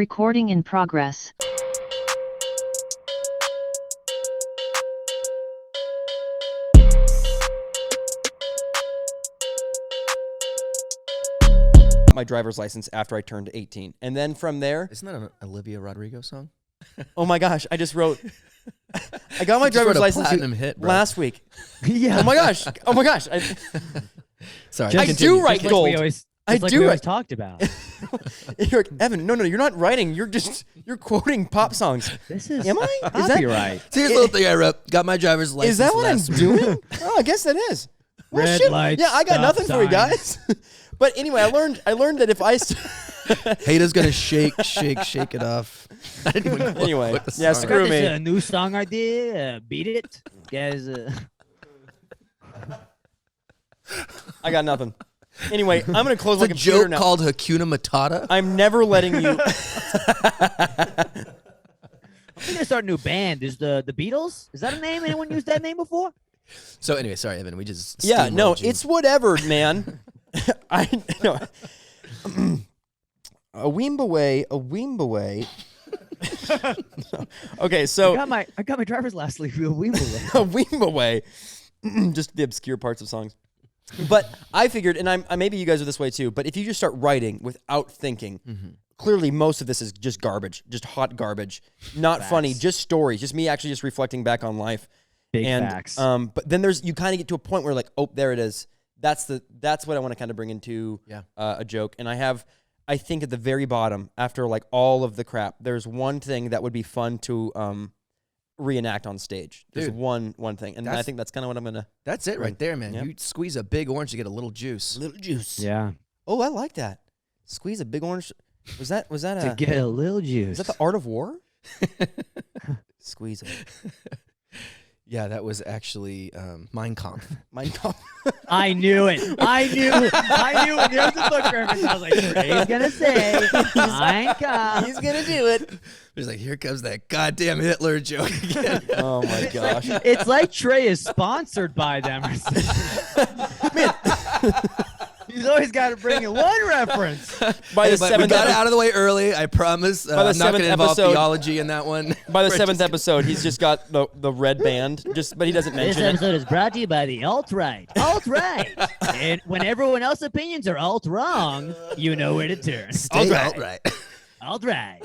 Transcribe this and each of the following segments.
Recording in progress. My driver's license after I turned 18. And then from there... Isn't that an Olivia Rodrigo song? Oh my gosh, I just wrote... I got my driver's license hit, last week. Yeah. Oh my gosh. Oh my gosh. Sorry. I do write Just gold. Like we always, I like do we write. always talked about. You're like, Evan, no, you're not writing. You're quoting pop songs. This is Am I? Is that copyright. So here's a little thing I wrote. Got my driver's license. Is that what I'm last week. doing? Oh, I guess that is. Well, Red shit. lights, Yeah, I got stop nothing for you sign. guys. But anyway, I learned that if I Hada's gonna shake it off. I didn't even quote Anyway, what the yeah, song screw is. me. A new song idea. Beat it, guys. I got nothing. Anyway, I'm gonna close It's my a computer joke now. called Hakuna Matata. I'm never letting you. I'm gonna start a new band. Is the Beatles? Is that a name? Anyone used that name before? So anyway, sorry, Evan. We just Yeah, no, steamrolled you. it's whatever, man. I know. A weembaway. Okay, so I got my driver's last week. a weembaway. Just the obscure parts of songs. But I figured, and maybe you guys are this way too, but if you just start writing without thinking, clearly most of this is just garbage, just hot garbage. Not funny, just stories, just me actually just reflecting back on life. Big And, facts. But then you kind of get to a point where like, oh, there it is. That's what I want to kind of bring into a joke. And I think at the very bottom, after like all of the crap, there's one thing that would be fun to reenact on stage. There's Dude, one thing, and I think that's kind of what I'm gonna. That's it right there, man. Yep. You squeeze a big orange, you get a little juice. Little juice. Yeah. Oh, I like that. Squeeze a big orange. Was that To a? get a little Is juice. that the art of war? Squeeze it. Yeah, that was actually Mein Kampf. Mein Kampf. I knew it. I knew when there was a book reference. I was like, Trey's gonna say, Mein Kampf. He's gonna do it. He's like, here comes that goddamn Hitler joke again. Oh my gosh. It's like Trey is sponsored by them or something. He's always got to bring in one reference. By the But we seventh got it out of the way early. I promise. By the I'm not going seventh to involve episode- theology in that one. By the seventh episode, he's just got the red band. But he doesn't This mention it. episode is brought to you by the alt-right. Alt-right. And when everyone else's opinions are alt-wrong, you know where to turn. Stay alt-right. Alt-right.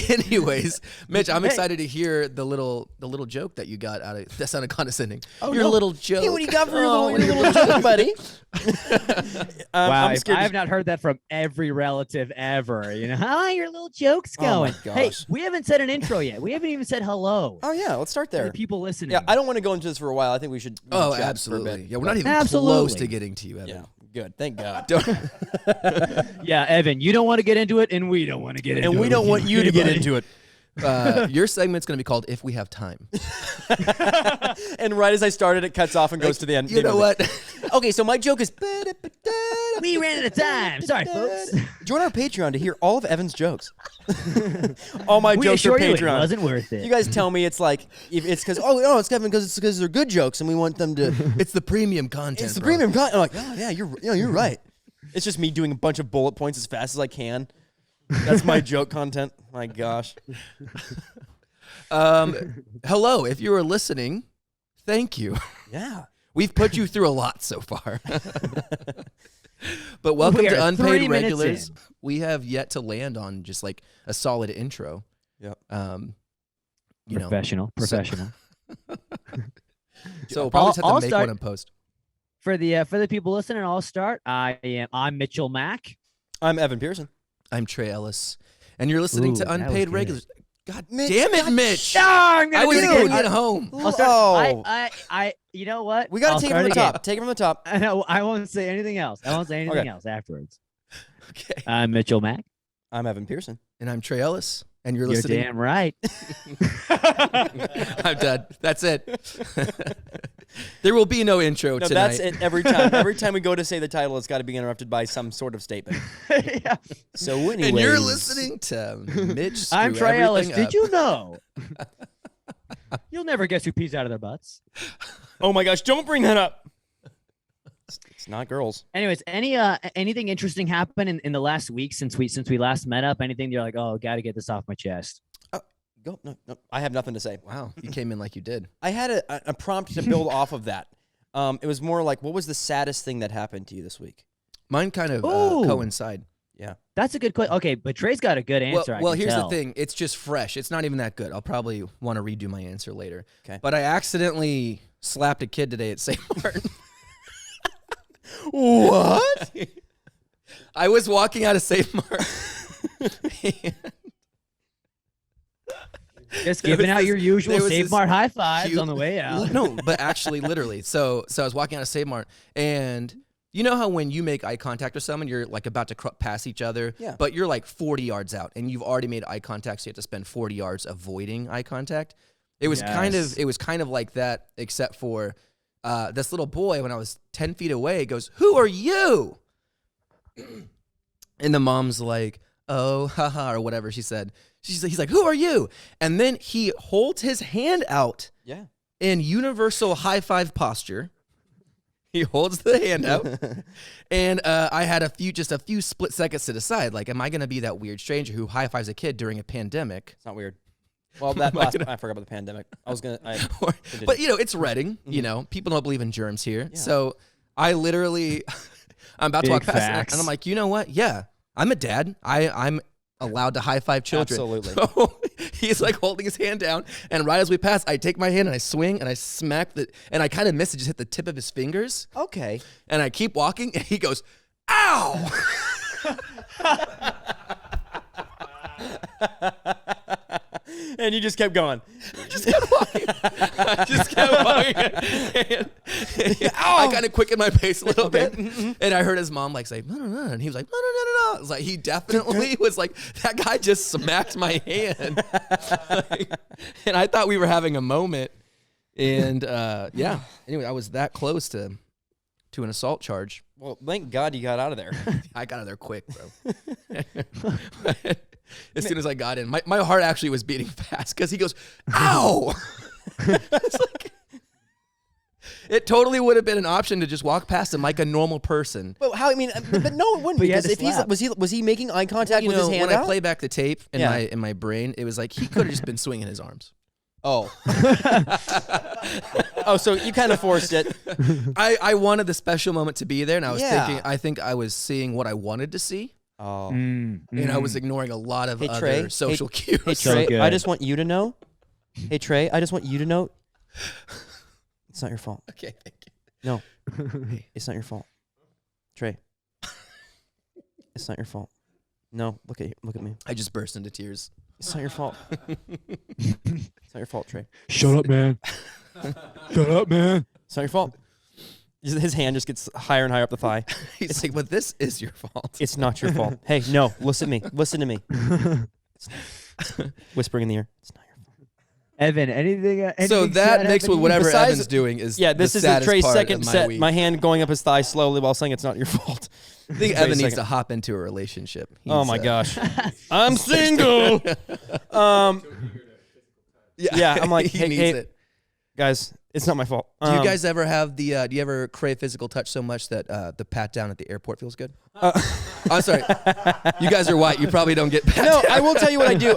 Anyways, Mitch, I'm Hey. excited to hear the little joke that you got out of. That sounded condescending. Oh, your no. little joke. Hey, what do you got for your Oh, little joke, buddy? Wow, I'm scared. I've not heard that from every relative ever. You know, how are your little jokes Oh, my going? Hey, gosh. we haven't said an intro yet. We haven't even said hello Oh yeah, let's start to there. the people listening. Yeah, I don't want to go into this for a while. I think we should. Oh, chat for a absolutely. bit. Yeah, we're not even Absolutely. close to getting to you, Evan. Yeah, good. Thank God. Yeah, Evan, you don't want to get into it, and we don't want to get into it. And we don't want you to get into it. Your segment's going to be called "If We Have Time." And right as I started, it cuts off and goes to the end. You know what? Okay, so my joke is. We ran out of time. Sorry, folks. Join our Patreon to hear all of Evan's jokes. All my We jokes are assure you it Patreon. wasn't worth it. You guys tell me it's like if it's because it's Kevin because they're good jokes and we want them to. It's the premium content. It's the bro. premium content. I'm like, oh yeah, you're right. It's just me doing a bunch of bullet points as fast as I can. That's my joke content. My gosh. Hello, if you are listening, thank you. Yeah. We've put you through a lot so far. But welcome We to are 3 Unpaid minutes Regulars. in. We have yet to land on just like a solid intro. Yep. You know, Professional. so we'll probably just have I'll to make start- one and post. For the people listening, I'll start. I'm Mitchell Mack. I'm Evan Pearson. I'm Trey Ellis, and you're listening Ooh, to that was Unpaid good. Regulars. God Mitch, damn it, God, Mitch! I'm I was do it getting again. it home. I'll start. Oh. I you know what? We gotta I'll take it start from the again. top. Take it from the top. I know. I won't say anything else. I won't say anything Okay. else afterwards. Okay. I'm Mitchell Mack. I'm Evan Pearson. And I'm Trey Ellis, and you're You're listening. damn right. I'm done. That's it. There will be no intro No, tonight. that's it every time. Every time we go to say the title, it's got to be interrupted by some sort of statement. Yeah. So anyway, And you're listening to Mitch. I'm screw Trey Ellis. everything Did you know? You'll never guess who pees out of their butts. Oh my gosh! Don't bring that up. It's not girls. Anyways, anything interesting happen in the last week since we last met up? Anything you're like, oh, got to get this off my chest? Go. No, I have nothing to say. Wow, you came in like you did. I had a prompt to build off of that. It was more like, what was the saddest thing that happened to you this week? Mine kind of coincide. Yeah. That's a good question. Okay, but Trey's got a good answer. Well, here's the thing. It's just fresh. It's not even that good. I'll probably want to redo my answer later. Okay. But I accidentally slapped a kid today at St. Martin. What? I was walking out of St. Martin. Just giving out your usual Save Mart high fives on the way out. No, but actually, literally. So I was walking out of Save Mart, and you know how when you make eye contact with someone, you're like about to pass each other, but you're like 40 yards out, and you've already made eye contact, so you have to spend 40 yards avoiding eye contact. It was kind of like that, except for this little boy, when I was 10 feet away, goes, "Who are you?" And the mom's like, "Oh, haha," or whatever she said. He's like, "Who are you?" And then he holds his hand out in universal high five posture. He holds the hand out. And I had a few split seconds to decide, like, am I going to be that weird stranger who high fives a kid during a pandemic? It's not weird. Well, I forgot about the pandemic. I was going to. But, it's Reading. Mm-hmm. People don't believe in germs here. Yeah. So I literally, I'm about to walk past and I'm like, you know what? Yeah, I'm a dad. I'm allowed to high five children. Absolutely. So he's like holding his hand down, and right as we pass, I take my hand and I swing and I smack and I kind of miss it, just hit the tip of his fingers. Okay. And I keep walking, and he goes, "Ow!" And you just kept going. Just kept walking. I just kept walking. And I kind of quickened my pace a little bit. And I heard his mom like say, "No, no, no." And he was like, "No, no, no, no, no." It was like, he definitely was like, that guy just smacked my hand. And I thought we were having a moment. And anyway, I was that close to an assault charge. Well, thank God you got out of there. I got out of there quick, bro. As soon as I got in, my heart actually was beating fast because he goes, "Ow!" It's like, it totally would have been an option to just walk past him like a normal person. But how? I mean, but no, it wouldn't. Because if was he making eye contact with his hand when out? I play back the tape in my brain, it was like he could have just been swinging his arms. Oh. Oh, so you kind of forced it. I wanted the special moment to be there, and I was thinking, I think I was seeing what I wanted to see. Oh. And I was ignoring a lot of other social cues. Hey, Trey, I just want you to know. Hey, Trey, I just want you to know. It's not your fault. Okay, thank you. No. It's not your fault. Trey. It's not your fault. No, look at me. I just burst into tears. It's not your fault. It's not your fault, Trey. Shut up, man. Shut up, man. It's not your fault. His hand just gets higher and higher up the thigh. He's like, "But this is your fault." It's not your fault. Hey, no, listen to me. Listen to me. Whispering in the ear. It's not your fault. Evan, anything so that mixed with whatever Evan's doing is this is Trey's second set. My hand going up his thigh slowly while saying it's not your fault. I think Evan needs to hop into a relationship. Oh my gosh. I'm single. Yeah, I'm like, hey, guys, it's not my fault. Do you guys ever have do you ever crave physical touch so much that the pat down at the airport feels good? I'm sorry. You guys are white. You probably don't get pat down. I will tell you what I do.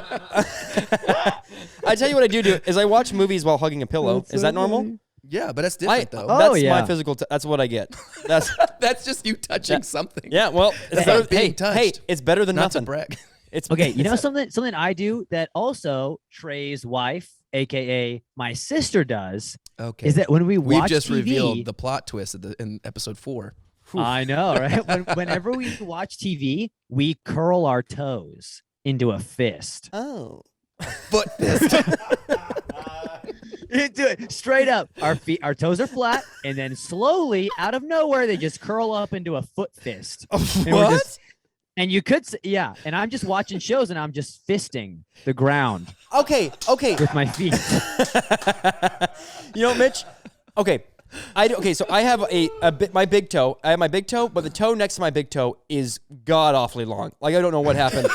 I tell you what I do is I watch movies while hugging a pillow. Is that normal? Yeah, but that's different though. That's my physical. That's what I get. That's just you touching something. Yeah, well, it's better, hey, it's better than nothing. To brag. It's okay. You know something I do that also Trey's wife, aka my sister, does. Okay. Is that when we've just TV, revealed the plot twist in episode 4. I know, right? Whenever we watch TV, we curl our toes into a fist. Oh, foot fist. Do it straight up. Our toes are flat, and then slowly, out of nowhere, they just curl up into a foot fist. What? And you could, and I'm just watching shows, and I'm just fisting the ground. Okay. With my feet. You know, Mitch. Okay. So I have my big toe. I have my big toe, but the toe next to my big toe is god awfully long. Like I don't know what happened.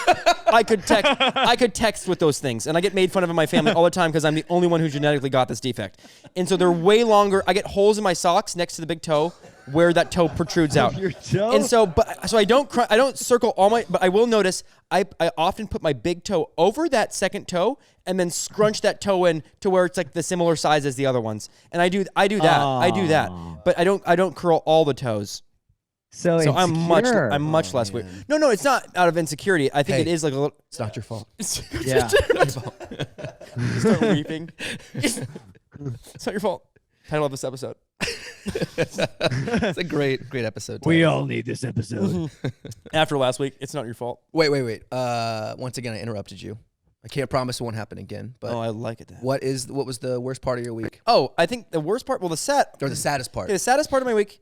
I could text with those things, and I get made fun of in my family all the time because I'm the only one who genetically got this defect. And so they're way longer. I get holes in my socks next to the big toe where that toe protrudes out. Your toe? And so I don't circle all my, but I will notice I often put my big toe over that second toe and then scrunch that toe in to where it's like the similar size as the other ones. And I do that. But I don't curl all the toes. So I'm insecure. much less weird. No, it's not out of insecurity. I think it is like a little. It's not your fault. Yeah. You start weeping. It's not your fault. Title of this episode. It's a great episode. We all need this episode. After last week, it's not your fault. Wait. Once again, I interrupted you. I can't promise it won't happen again. But I like it. What was the worst part of your week? Oh, I think the worst part. Well, the saddest part. The saddest part of my week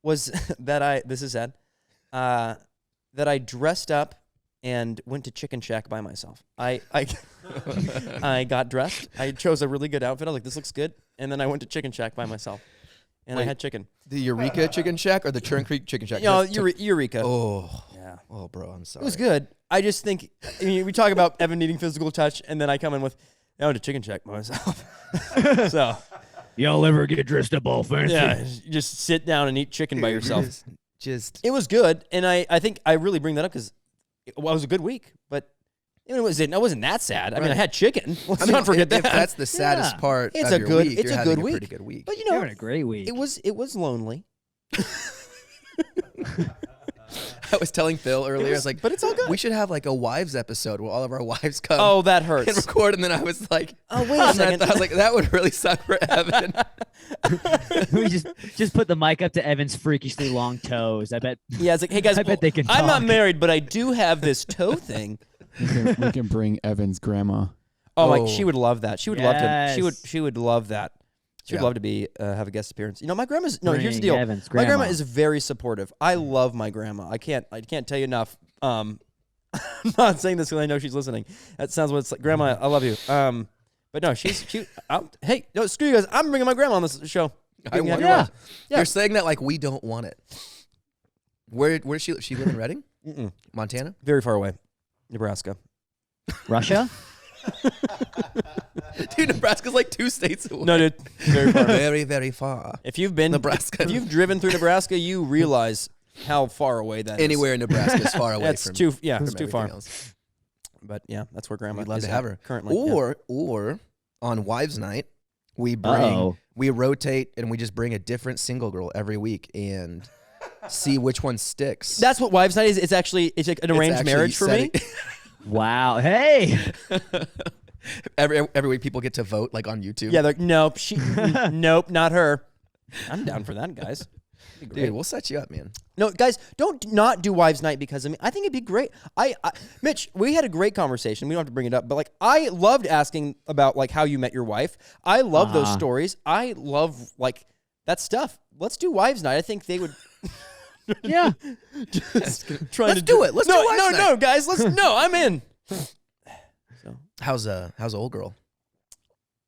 was that this is sad. That I dressed up and went to Chicken Shack by myself. I got dressed. I chose a really good outfit. I was like, this looks good. And then I went to Chicken Shack by myself. And I had chicken. The Eureka Chicken Shack or the Churn Creek Chicken Shack? No, Eureka. Oh. Yeah. Oh, bro, I'm sorry. It was good. I just think, we talk about Evan needing physical touch, and then I come in with, I went to Chicken Shack by myself. So. Y'all ever get dressed up all fancy? Yeah, just sit down and eat chicken by yourself. It was good, and I think I really bring that up because it was a good week, but it wasn't that sad. I mean, I had chicken. Let's not forget that. If that's the saddest part it's of a your good, week, it's you're a good having week. a pretty good week. But You're having a great week. It was lonely. I was telling Phil earlier, I was like, but it's all good. We should have like a wives episode where all of our wives come. Oh, that hurts. And record, and then I was like, oh, wait a second. I was like, that would really suck for Evan. We just put the mic up to Evan's freakishly long toes. I bet. Yeah, it's like, hey guys, I bet they can I'm not talk. married, but I do have this toe thing. We can bring Evan's grandma. Oh, like she would love that. She would love to. She would love that. She would love to be have a guest appearance. My grandma's here's the deal. My grandma is very supportive. I love my grandma. I can't tell you enough. I'm not saying this because I know she's listening. That sounds what it's like. Grandma, I love you. But no, she. Hey, no, screw you guys. I'm bringing my grandma on this show. I want yeah. You're saying that like we don't want it. Where does she live? She live in Reading? Montana? Very far away. Nebraska. Russia? Dude, Nebraska's like 2 states away. No, dude. Very far. Very, very far. If you've been Nebraska. If you've driven through Nebraska, you realize how far away that is. Anywhere in Nebraska is far away That's from it's too far. else. But yeah, that's where grandma We'd love is to have her. Currently. Or on Wives Night, we rotate and we just bring a different single girl every week and see which one sticks. That's what Wives Night is. It's like an arranged marriage for me. Wow. Hey. Every week people get to vote like on YouTube. Yeah, they're like, nope, nope, not her. I'm down for that, guys. Dude, we'll set you up, man. No, guys, don't not do Wives Night because I think it'd be great. Mitch, we had a great conversation. We don't have to bring it up, but like I loved asking about like how you met your wife. I love those stories. I love like that stuff. Let's do Wives Night. I think they would. Yeah. Let's do it. Let's do Wives Night. No, guys. I'm in. So how's old girl?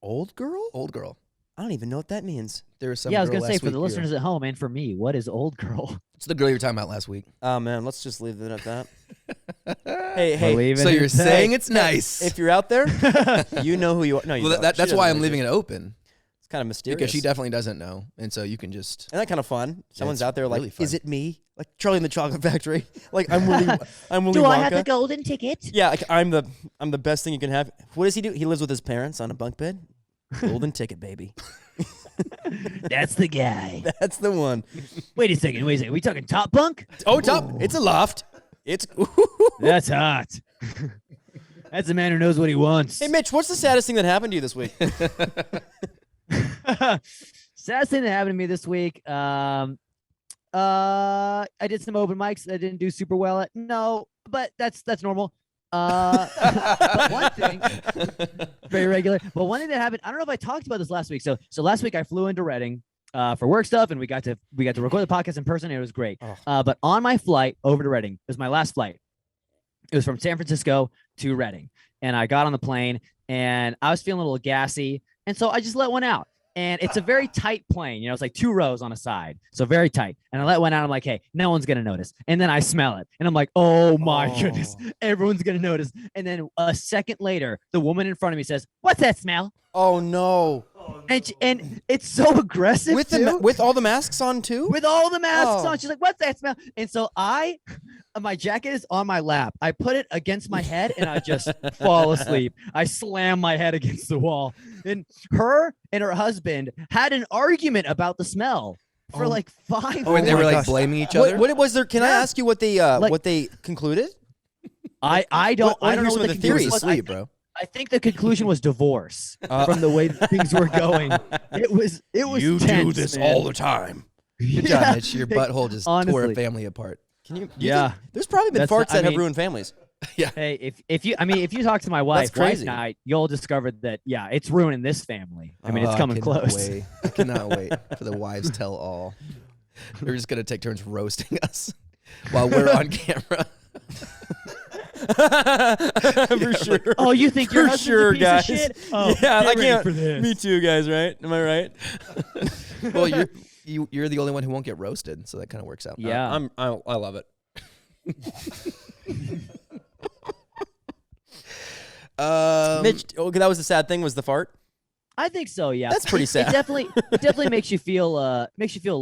Old girl? Old girl. I don't even know what that means. There was some. Yeah, I was girl gonna say last for the week listeners at home and for me, what is old girl? It's the girl you were talking about last week. Oh man, let's just leave it at that. Hey, so you're saying it's nice. If you're out there, you know who you are. No, you don't. That's why I'm leaving it open. It's kind of mysterious. Because she definitely doesn't know, and so you can just. Isn't that kind of fun? Someone's it's out there like, really fun. is it me? Like Charlie in the Chocolate Factory. Like I'm Willy Do Wonka. I have the golden ticket? Yeah, like I'm the best thing you can have. What does he do? He lives with his parents on a bunk bed. Golden ticket, baby. That's the guy. That's the one. Wait a second. We talking top bunk? Oh, top. It's a loft. It's. That's hot. That's a man who knows what he wants. Hey, Mitch, what's the saddest thing that happened to you this week? Saddest thing that happened to me this week. I did some open mics. I didn't do super well at. No, but that's normal. But one thing, very regular. But one thing that happened, I don't know if I talked about this last week. So last week I flew into Reading for work stuff, and we got to record the podcast in person. And it was great. But on my flight over to Reading, it was my last flight. It was from San Francisco to Reading, and I got on the plane, and I was feeling a little gassy, and so I just let one out. And it's a very tight plane. It's like 2 rows on a side. So very tight. And I let one out. I'm like, hey, no one's going to notice. And then I smell it. And I'm like, oh, my goodness. Everyone's going to notice. And then a second later, the woman in front of me says, what's that smell? Oh, no. and it's so aggressive with too. with all the masks on too. With all the masks Oh. on. She's like, what's that smell? And so my jacket is on my lap. I put it against my head and I just fall asleep. I slam my head against the wall. And her and her husband had an argument about the smell for like 5 Oh, and they my were like gosh. blaming each other. What was there? Can I Yeah. ask you what they concluded? I don't What- I don't here's know some what of the the conclusion theories. was. Asleep, bro. I think the conclusion was divorce from the way that things were going. It was tense, man. the time. Good job, Mitch. Your butthole just tore honestly. a family apart. Can you? Yeah. think- there's probably been That's- farts that I have mean- ruined families. Hey, if you talk to my wife crazy. night, you'll discover that it's ruining this family. I mean, it's Oh, coming cannot close. wait. I cannot wait for the wives tell all. They're just gonna take turns roasting us while we're on camera. For sure. Oh, you think your For husband's sure, a piece guys. of shit? Oh, Yeah, I get ready can't. for this. Me too, guys. Right? Am I right? Well, you're the only one who won't get roasted, so that kind of works out. Yeah. I love it. Mitch, that was the sad thing. Was the fart? I think so. Yeah, That's pretty sad. It definitely makes you feel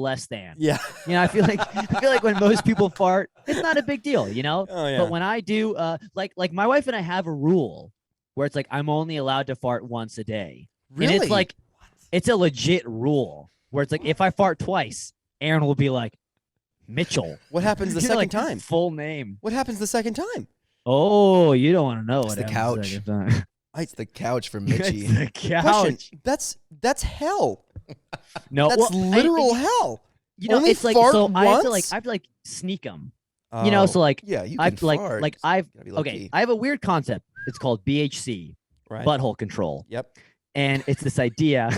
less than. Yeah. You know, I feel like when most people fart, it's not a big deal. You know. Oh yeah. But when I do, like my wife and I have a rule where it's like I'm only allowed to fart once a day. Really? And it's like it's a legit rule where it's like if I fart twice, Aaron will be like, Mitchell. What happens the You know, second like, time? Full name. What happens the second time? Oh, you don't want to know It's what the happens couch. second time. It's the couch for It's Mitchie. the Question. couch. That's hell. No, That's well, literal hell. You know, Only it's like fart so I have to once? like sneak them. You know, Oh, so like Yeah, you can I've fart. like I've Gotta be okay. low-key. I have a weird concept. It's called BHC, right. butthole control, Yep. and it's this idea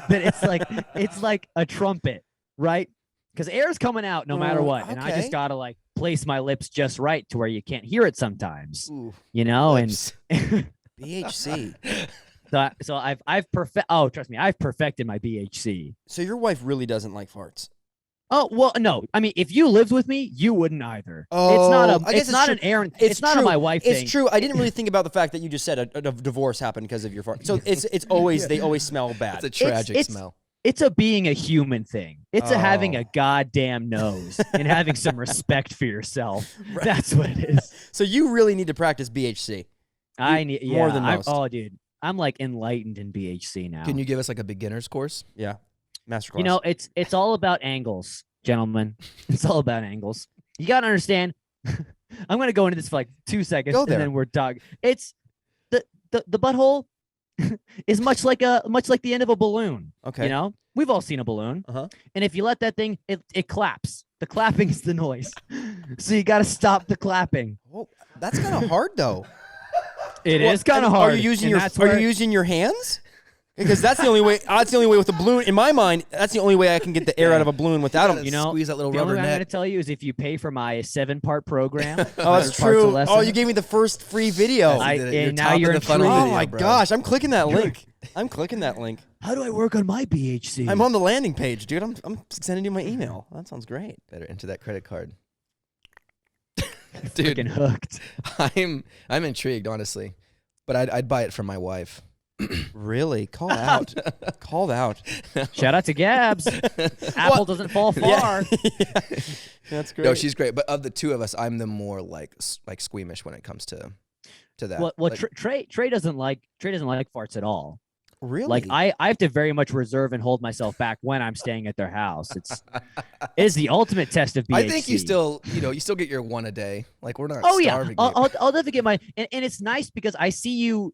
that it's like a trumpet, right? Because air's coming out no matter Oh, what, and I okay. just gotta like place my lips just right to where you can't hear it sometimes, Ooh, you know, Lips. and. BHC. So I've perfected my BHC. So your wife really doesn't like farts. Oh well, no. I mean, if you lived with me, you wouldn't either. Oh, it's not I a. guess It's it's not true. an Aaron. It's It's not a true. my wife thing. It's true. I didn't really think about the fact that you just said a divorce happened because of your fart. So it's always they always smell bad. It's a tragic it's- smell. It's a being a human thing. It's a having Oh. a goddamn nose and having some respect for yourself. That's what it is. So you really need to practice BHC. I need more than most. Oh, dude, I'm like enlightened in BHC now. Can you give us like a beginner's course? Yeah. Masterclass. You know, it's all about angles, gentlemen. It's all about angles. You gotta understand. I'm gonna go into this for like 2 seconds, Go and there. then we're done. It's the butthole is much like the end of a balloon. Okay. You know, we've all seen a balloon, Uh-huh. and if you let that thing, it claps. The clapping is the noise, so you gotta stop the clapping. Well, that's kind of hard though. It Well, is kind of and hard. Are you using and your that's where- using your hands? Because that's the only way. That's the only way with a balloon. In my mind, that's the only way I can get the air out of a balloon without them. You know, Squeeze that little The rubber only way I'm going net. to tell you is if you pay for my 7-part program. Oh, that's 100 parts a true. lesson, Oh, you gave me the first free video. I- You're and now top of you're the funnel intrigued. Oh video, my bro. gosh, I'm clicking that link. I'm clicking that link. How do I work on my BHC? I'm on the landing page, dude. I'm sending you my email. That sounds great. Better enter that credit card. freaking Dude, hooked. I'm intrigued, honestly. But I'd buy it from my wife. Really? Call out. Called out. Shout out to Gabs. Apple doesn't fall far. That's great. No, she's great. But of the two of us, I'm the more like squeamish when it comes to that. Well, Like, Trey doesn't like farts at all. really? Like I have to very much reserve and hold myself back when I'm staying at their house. It is the ultimate test of BHC. I think you still get your one a day. Like we're not Oh yeah, starving you. I'll definitely get my and it's nice because I see you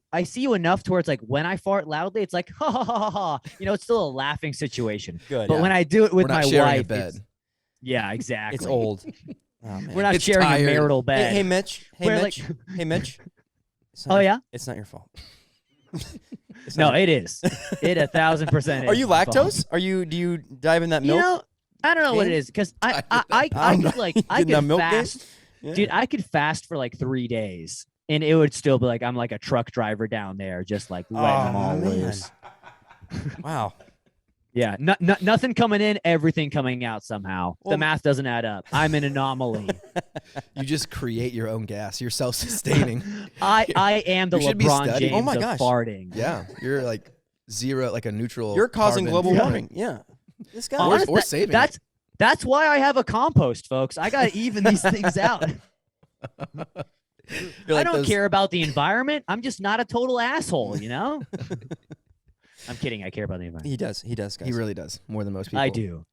enough towards like when I fart loudly, it's like ha ha ha ha ha. You know, it's still a laughing situation. Good. But when I do it with We're not my sharing a wife, bed. it's- yeah, exactly. it's old. Oh, man. We're not It's sharing tired. a marital bed. Hey, Mitch. Hey, We're Mitch. like- Hey, Mitch. Oh yeah? It's not your fault. It's No, not your- it is. It 1,000%. Are is you my fault. lactose? Do you dive in that You milk? know, I don't know what it Game? is because I I'm could like I Getting that could milk game? fast, Yeah. dude. I could fast for like 3 days and it would still be like I'm like a truck driver down there, just like letting them all man. loose. Wow. Yeah, nothing coming in, everything coming out somehow. Well- The math doesn't add up. I'm an anomaly. You just create your own gas. You're self-sustaining. I am the You should be LeBron studied. James Oh my of gosh. farting. Yeah, you're like zero, like a neutral. You're causing carbon global footprint. warming. Yeah. This guy. Honest, or saving it. That's why I have a compost, folks. I gotta even these things out. You're I like don't those- care about the environment. I'm just not a total asshole, you know? I'm kidding. I care about the environment. He does. He does, guys. He really does more than most people. I do.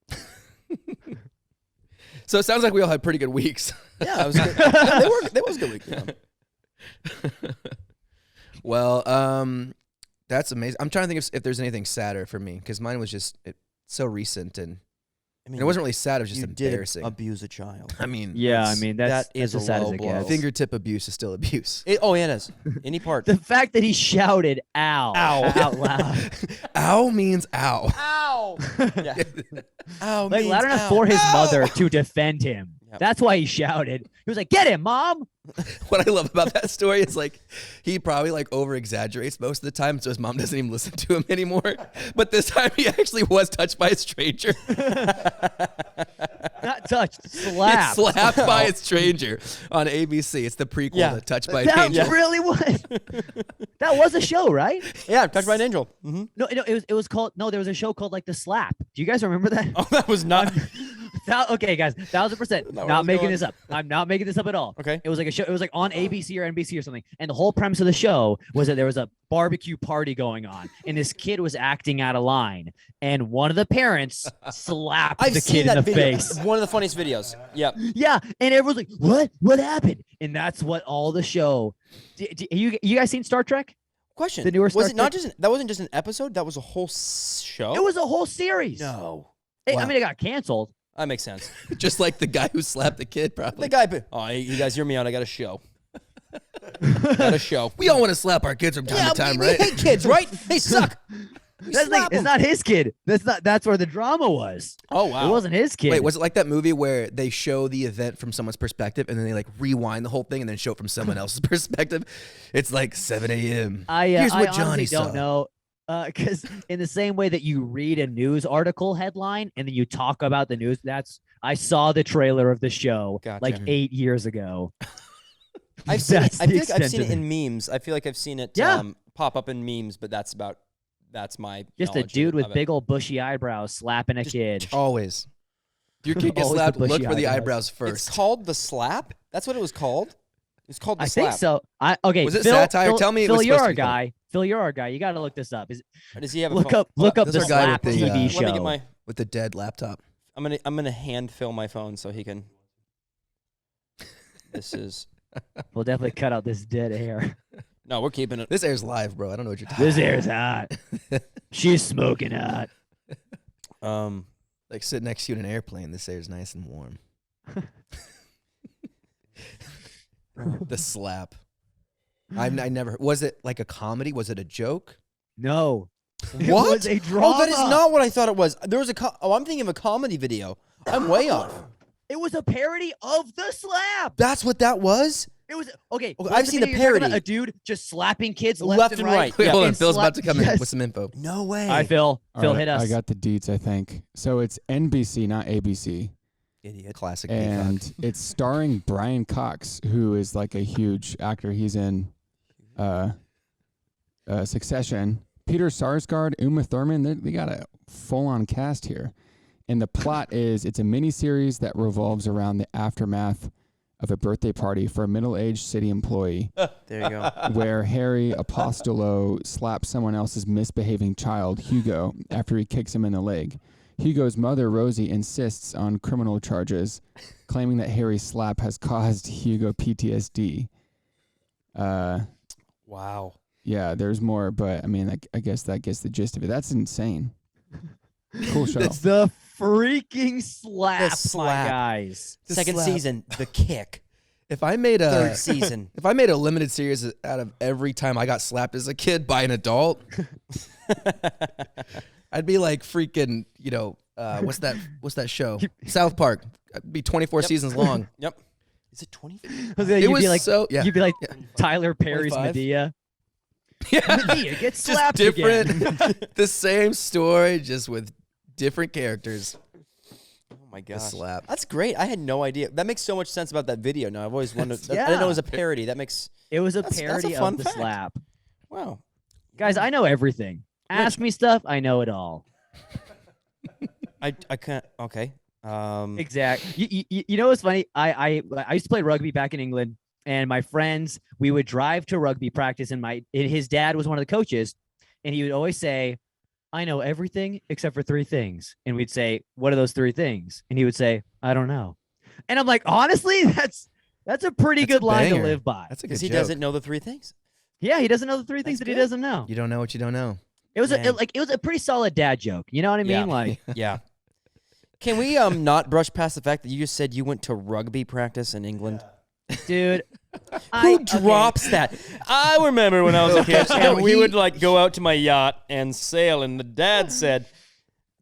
So it sounds like we all had pretty good weeks. Yeah, it was good. Yeah, they was a good week. Yeah. Well, that's amazing. I'm trying to think if there's anything sadder for me because mine was just so recent and I mean, it wasn't really sad. It was just you embarrassing. did abuse a child. I mean, Yeah, I mean that's is as a sad as low it blow. gets. fingertip abuse is still abuse. Oh, yeah, it is. Any part. The fact that he shouted "ow" Ow. out loud, Ow means ow. Ow. Yeah. Ow. like means loud enough ow. for his Ow. mother to defend him. Yep. That's why he shouted. He was like, "Get him, mom!" What I love about that story is like he probably like over exaggerates most of the time, so his mom doesn't even listen to him anymore. But this time he actually was touched by a stranger. Not touched, slapped. It's slapped by a stranger on ABC. It's the prequel Yeah. to Touched by an That Angel. really was. That was a show, right? Yeah, touched by an angel. Mm-hmm. No, it was called. No, there was a show called like The Slap. Do you guys remember that? Oh, that was not. Okay, guys, 1000%. Not where I Not was making going. this up. I'm not making this up at all. Okay. It was like a show. It was like on ABC or NBC or something. And the whole premise of the show was that there was a barbecue party going on, and this kid was acting out of line, and one of the parents slapped I've the seen kid that in the video. face. One of the funniest videos. Yep. Yeah, and everyone's like, "What? What happened?" And that's what all the show. You guys seen Star Trek? Question. The newer Star was it not Trek? just that wasn't just an episode? That was a whole show. It was a whole series. no. Hey, Wow. I mean, it got canceled. That makes sense. Just like the guy who slapped the kid, probably. The guy. Oh, you guys hear me out. I got a show. Got a show. We all want to slap our kids from time to time, we right? hate kids, right? They suck. We That's slap like, it's 'em. not his kid. That's where the drama was. Oh wow. It wasn't his kid. Wait, was it like that movie where they show the event from someone's perspective and then they like rewind the whole thing and then show it from someone else's perspective? It's like 7 a.m. Here's I what honestly Johnny saw. don't know. Because in the same way that you read a news article headline and then you talk about the news, I saw the trailer of the show Gotcha. like 8 years ago. I've seen it. That's I the feel like I've extent seen of it in memes. I feel like I've seen it Yeah. pop up in memes, but that's my Just a knowledge dude with of it. big old bushy eyebrows slapping a kid. Always. If your kid gets Always the slapped, look bushy for the eyebrows. eyebrows first. It's called the slap. That's what it was called. It's called the I slap. think so. Okay. Was it Phil, satire? Phil, Tell me it Phil, was you're supposed to our be funny. guy. Phil, you're our guy. You got to look this up. Or does he have a Look phone? up the This is our guy slap with the, TV let me show. Let me get my. with the dead laptop. I'm gonna hand Phil my phone so he can. This is We'll definitely cut out this dead air. no. We're keeping it. This airs live, bro. I don't know what you're talking This air's hot. She's smoking hot. Like sit next to you in an airplane. This air's nice and warm. The slap. I never. Was it like a comedy? Was it a joke? No. It What? was a drama. Oh, that is not what I thought it was. There was a. I'm thinking of a comedy video. I'm way off. It was a parody of the slap. That's what that was. It was okay. Okay, was I've the seen the video you're talking parody. about? A dude just slapping kids Left left, and right. right. Wait, Yeah. hold on. And Phil's about to slap- come in yes. with some info. No way. Hi, Phil. All Phil, right, hit us. I got the deets, I think. So it's NBC, not ABC. Idiot. Classic. And it's starring Brian Cox, who is like a huge actor. He's in Succession. Peter Sarsgaard, Uma Thurman, they got a full-on cast here. And the plot is it's a miniseries that revolves around the aftermath of a birthday party for a middle-aged city employee There you go. where Harry Apostolo slaps someone else's misbehaving child, Hugo, after he kicks him in the leg. Hugo's mother, Rosie, insists on criminal charges, claiming that Harry's slap has caused Hugo PTSD. Wow. Yeah, there's more, but I mean, I guess that gets the gist of it. That's insane. Cool show. The freaking slap, slap. my guys. The Second slap. season, The Kick. If I made a Third season. if I made a limited series out of every time I got slapped as a kid by an adult, I'd be like freaking, what's that show? South Park. It'd be 24 Yep. seasons long. Yep. Is it 20? You'd was be like, so- yeah. You'd be like Tyler Perry's 25. Medea. Yeah. Medea gets Just slapped different. again. The same story, just with different characters. Oh my The gosh. slap. That's great. I had no idea. That makes so much sense about that video. Now I've always wondered. I didn't know it Yeah. was a parody. That makes It was a That's a parody fun of the fact. slap. wow. Guys, I know everything. Ask me stuff, I know it all. I can't. Okay. Exactly. You know what's funny? I used to play rugby back in England, and my friends, we would drive to rugby practice, and his dad was one of the coaches, and he would always say, I know everything except for 3 things. And we'd say, what are those 3 things? And he would say, I don't know. And I'm like, honestly, that's a pretty good line to live by. That's a good Because he joke. doesn't know the 3 things. Yeah, he doesn't know the 3 things that he doesn't know. You don't know what you don't know. It was a pretty solid dad joke. You know what I mean? Yeah. Like, Yeah. Can we not brush past the fact that you just said you went to rugby practice in England? dude, Who drops that? I remember when I was a kid, and we he- would like go out to my yacht and sail, and the dad said,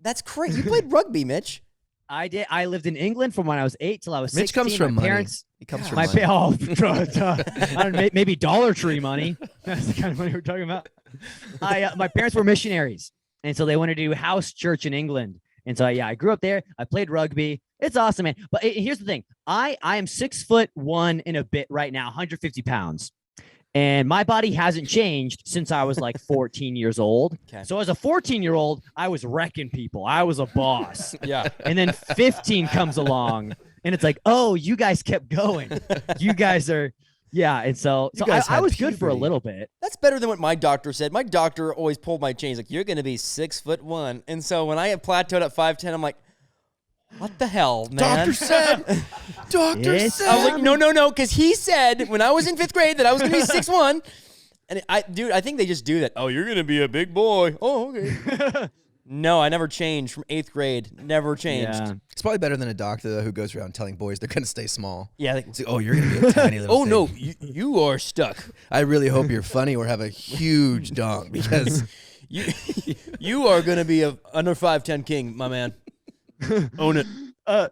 "That's crazy. You played rugby, Mitch." I did. I lived in England from when I was 8 till I was 16. Mitch comes from my money. parents. He comes from My money. I don't know, maybe Dollar Tree money. That's the kind of money we're talking about. My parents were missionaries, and so they wanted to do house church in England. And so I grew up there. I played rugby. It's awesome, man. But here's the thing: I am 6'1" and a bit right now, 150 pounds, and my body hasn't changed since I was like 14 years old. Okay. So as a 14-year-old, I was wrecking people. I was a boss. Yeah. And then 15 comes along, and it's like, oh, you guys kept going. You guys are, yeah. And so guys I had was good for a puberty. little bit. That's better than what my doctor said. My doctor always pulled my chains like, "You're going to be 6'1." And so when I had plateaued at 5'10", I'm like, "What the hell, man?" Doctor said. Doctor Yes. said. I was like, no, because he said when I was in 5th grade that I was going to be 6'1". And I think they just do that. Oh, you're going to be a big boy. Oh, okay. No, I never changed from 8th grade. Never changed. Yeah. It's probably better than a doctor though, who goes around telling boys they're going to stay small. Yeah. It's like, oh, you're going to be a tiny little Oh, thing. no, you are stuck. I really hope you're funny or have a huge dong because You are going to be a under 5'10" king, my man. Own it. Are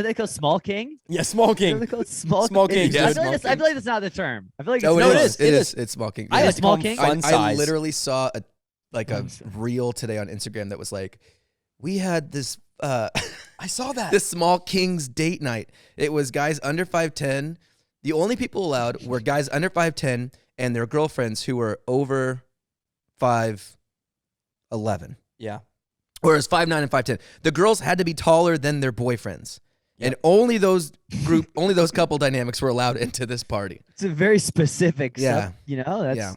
they called small king? Yeah, small Are they king. called small Small king, yeah. I dude. feel like that's not the term. I feel like it's oh, No, it it is. is. It It is. is. It's small king. I Yeah. like to small call him king? fun I size. literally saw a reel today on Instagram that was like, we had this I saw that. this small king's date night. It was guys under 5'10". The only people allowed were guys under 5'10" and their girlfriends who were over 5'11". Yeah. Whereas 5'9" and 5'10". The girls had to be taller than their boyfriends. And only those couple dynamics were allowed into this party. It's a very specific. Yeah. That's Yeah.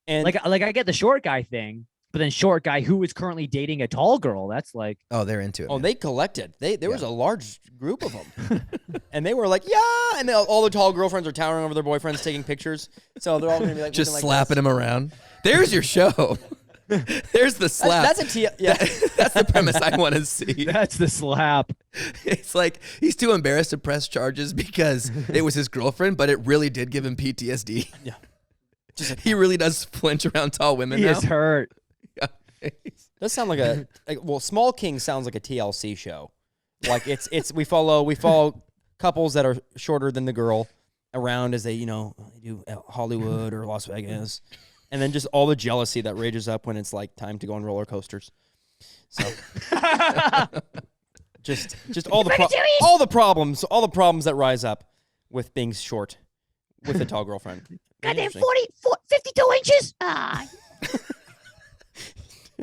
And like I get the short guy thing, but then short guy who is currently dating a tall girl. That's like, Oh, they're into it. oh, man. they collected. There was a large group of them. And they were like, yeah. And all the tall girlfriends are towering over their boyfriends taking pictures. So they're all going to be like, just looking like slapping this. them around. There's your show. There's the slap. That's a yeah. That's the premise I want to see. that's the slap. It's like he's too embarrassed to press charges because it was his girlfriend, but it really did give him PTSD. Yeah. He really does flinch around tall women He now. is hurt. Does sound like well, Small King sounds like a TLC show. Like we follow couples that are shorter than the girl around as they do Hollywood or Las Vegas, and then just all the jealousy that rages up when it's like time to go on roller coasters. So just all the problems that rise up with being short with a tall girlfriend. Goddamn Interesting. 52 inches. Ah.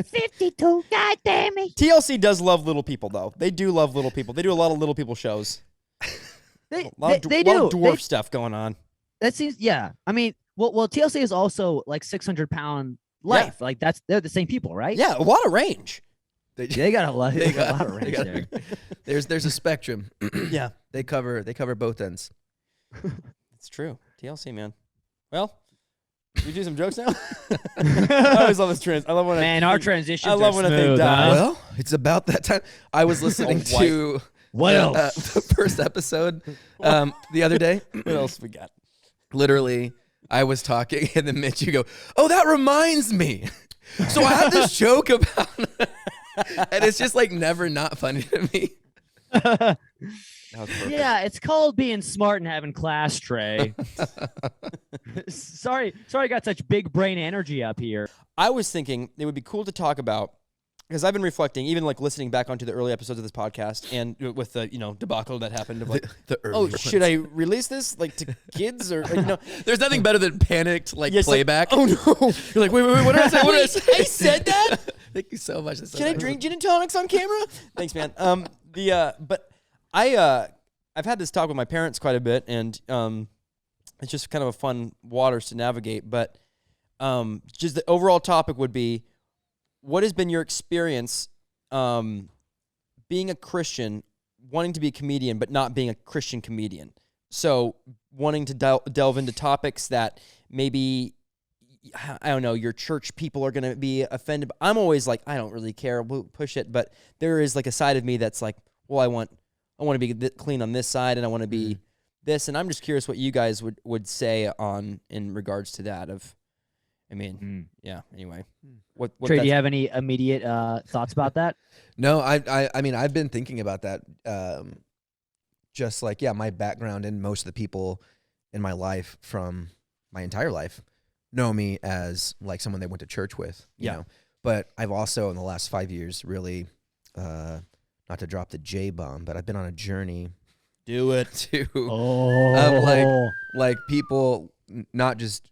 52. God damn it. TLC does love little people, though. They do love little people. They do a lot of little people shows. They A lot of dwarf stuff going on. That seems, yeah. I mean, well, TLC is also like 600-pound life. Yeah. Like they're the same people, right? Yeah, a lot of range. They got a lot. They got a lot of range there. There's a spectrum. Yeah, They cover both ends. it's true. TLC, man. Well, we do some jokes now. I always love this trend. I love when Man, our transitions. I love are when a thing smooth, dies. huh? Well, it's about that time. I was listening Oh, to What else? the first episode the other day. What else we got? Literally, I was talking, and then Mitch, you go, "Oh, that reminds me." So I had this joke about, and it's just like never not funny to me. That was perfect. Yeah, it's called being smart and having class, Trey. Sorry, I got such big brain energy up here. I was thinking it would be cool to talk about because I've been reflecting, even like listening back onto the early episodes of this podcast, and with the debacle that happened of like, the early oh, ones. should I release this like to kids or There's nothing better than panicked like Yes, like, playback. oh no, You're like, wait, what did I say? What did I say? I said that. Thank you so much. That's so Can I nice. drink gin and tonics on camera? Thanks, man. But I've had this talk with my parents quite a bit, and it's just kind of a fun waters to navigate. But just the overall topic would be, what has been your experience being a Christian, wanting to be a comedian, but not being a Christian comedian? So wanting to delve into topics that maybe, I don't know, your church people are going to be offended. I'm always like, I don't really care. We'll push it. But there is like a side of me that's like, well, I want to be clean on this side, and I want to be this. And I'm just curious what you guys would say in regards to that. Yeah. Anyway, what Trey, do that's- you have any immediate thoughts about that? No, I mean, I've been thinking about that. Just like, my background and most of the people in my life from my entire life know me as like someone they went to church with, you know. But I've also in the last 5 years really, not to drop the J bomb, but I've been on a journey do it. to Oh, of like people not just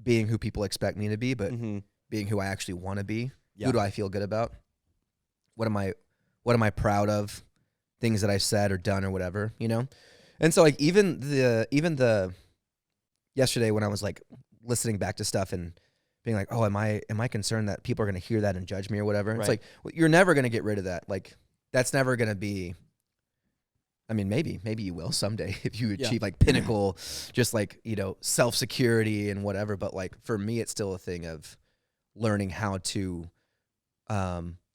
being who people expect me to be, but being who I actually want to be. Yeah. Who do I feel good about? What am I proud of? Things that I've said or done or whatever, you know? And so like even the yesterday when I was like listening back to stuff and being like, oh, am I concerned that people are going to hear that and judge me or whatever? Right. It's like, well, you're never going to get rid of that. Like that's never going to be, I mean, maybe you will someday if you achieve like pinnacle, just like, self-security and whatever. But like for me, it's still a thing of learning how to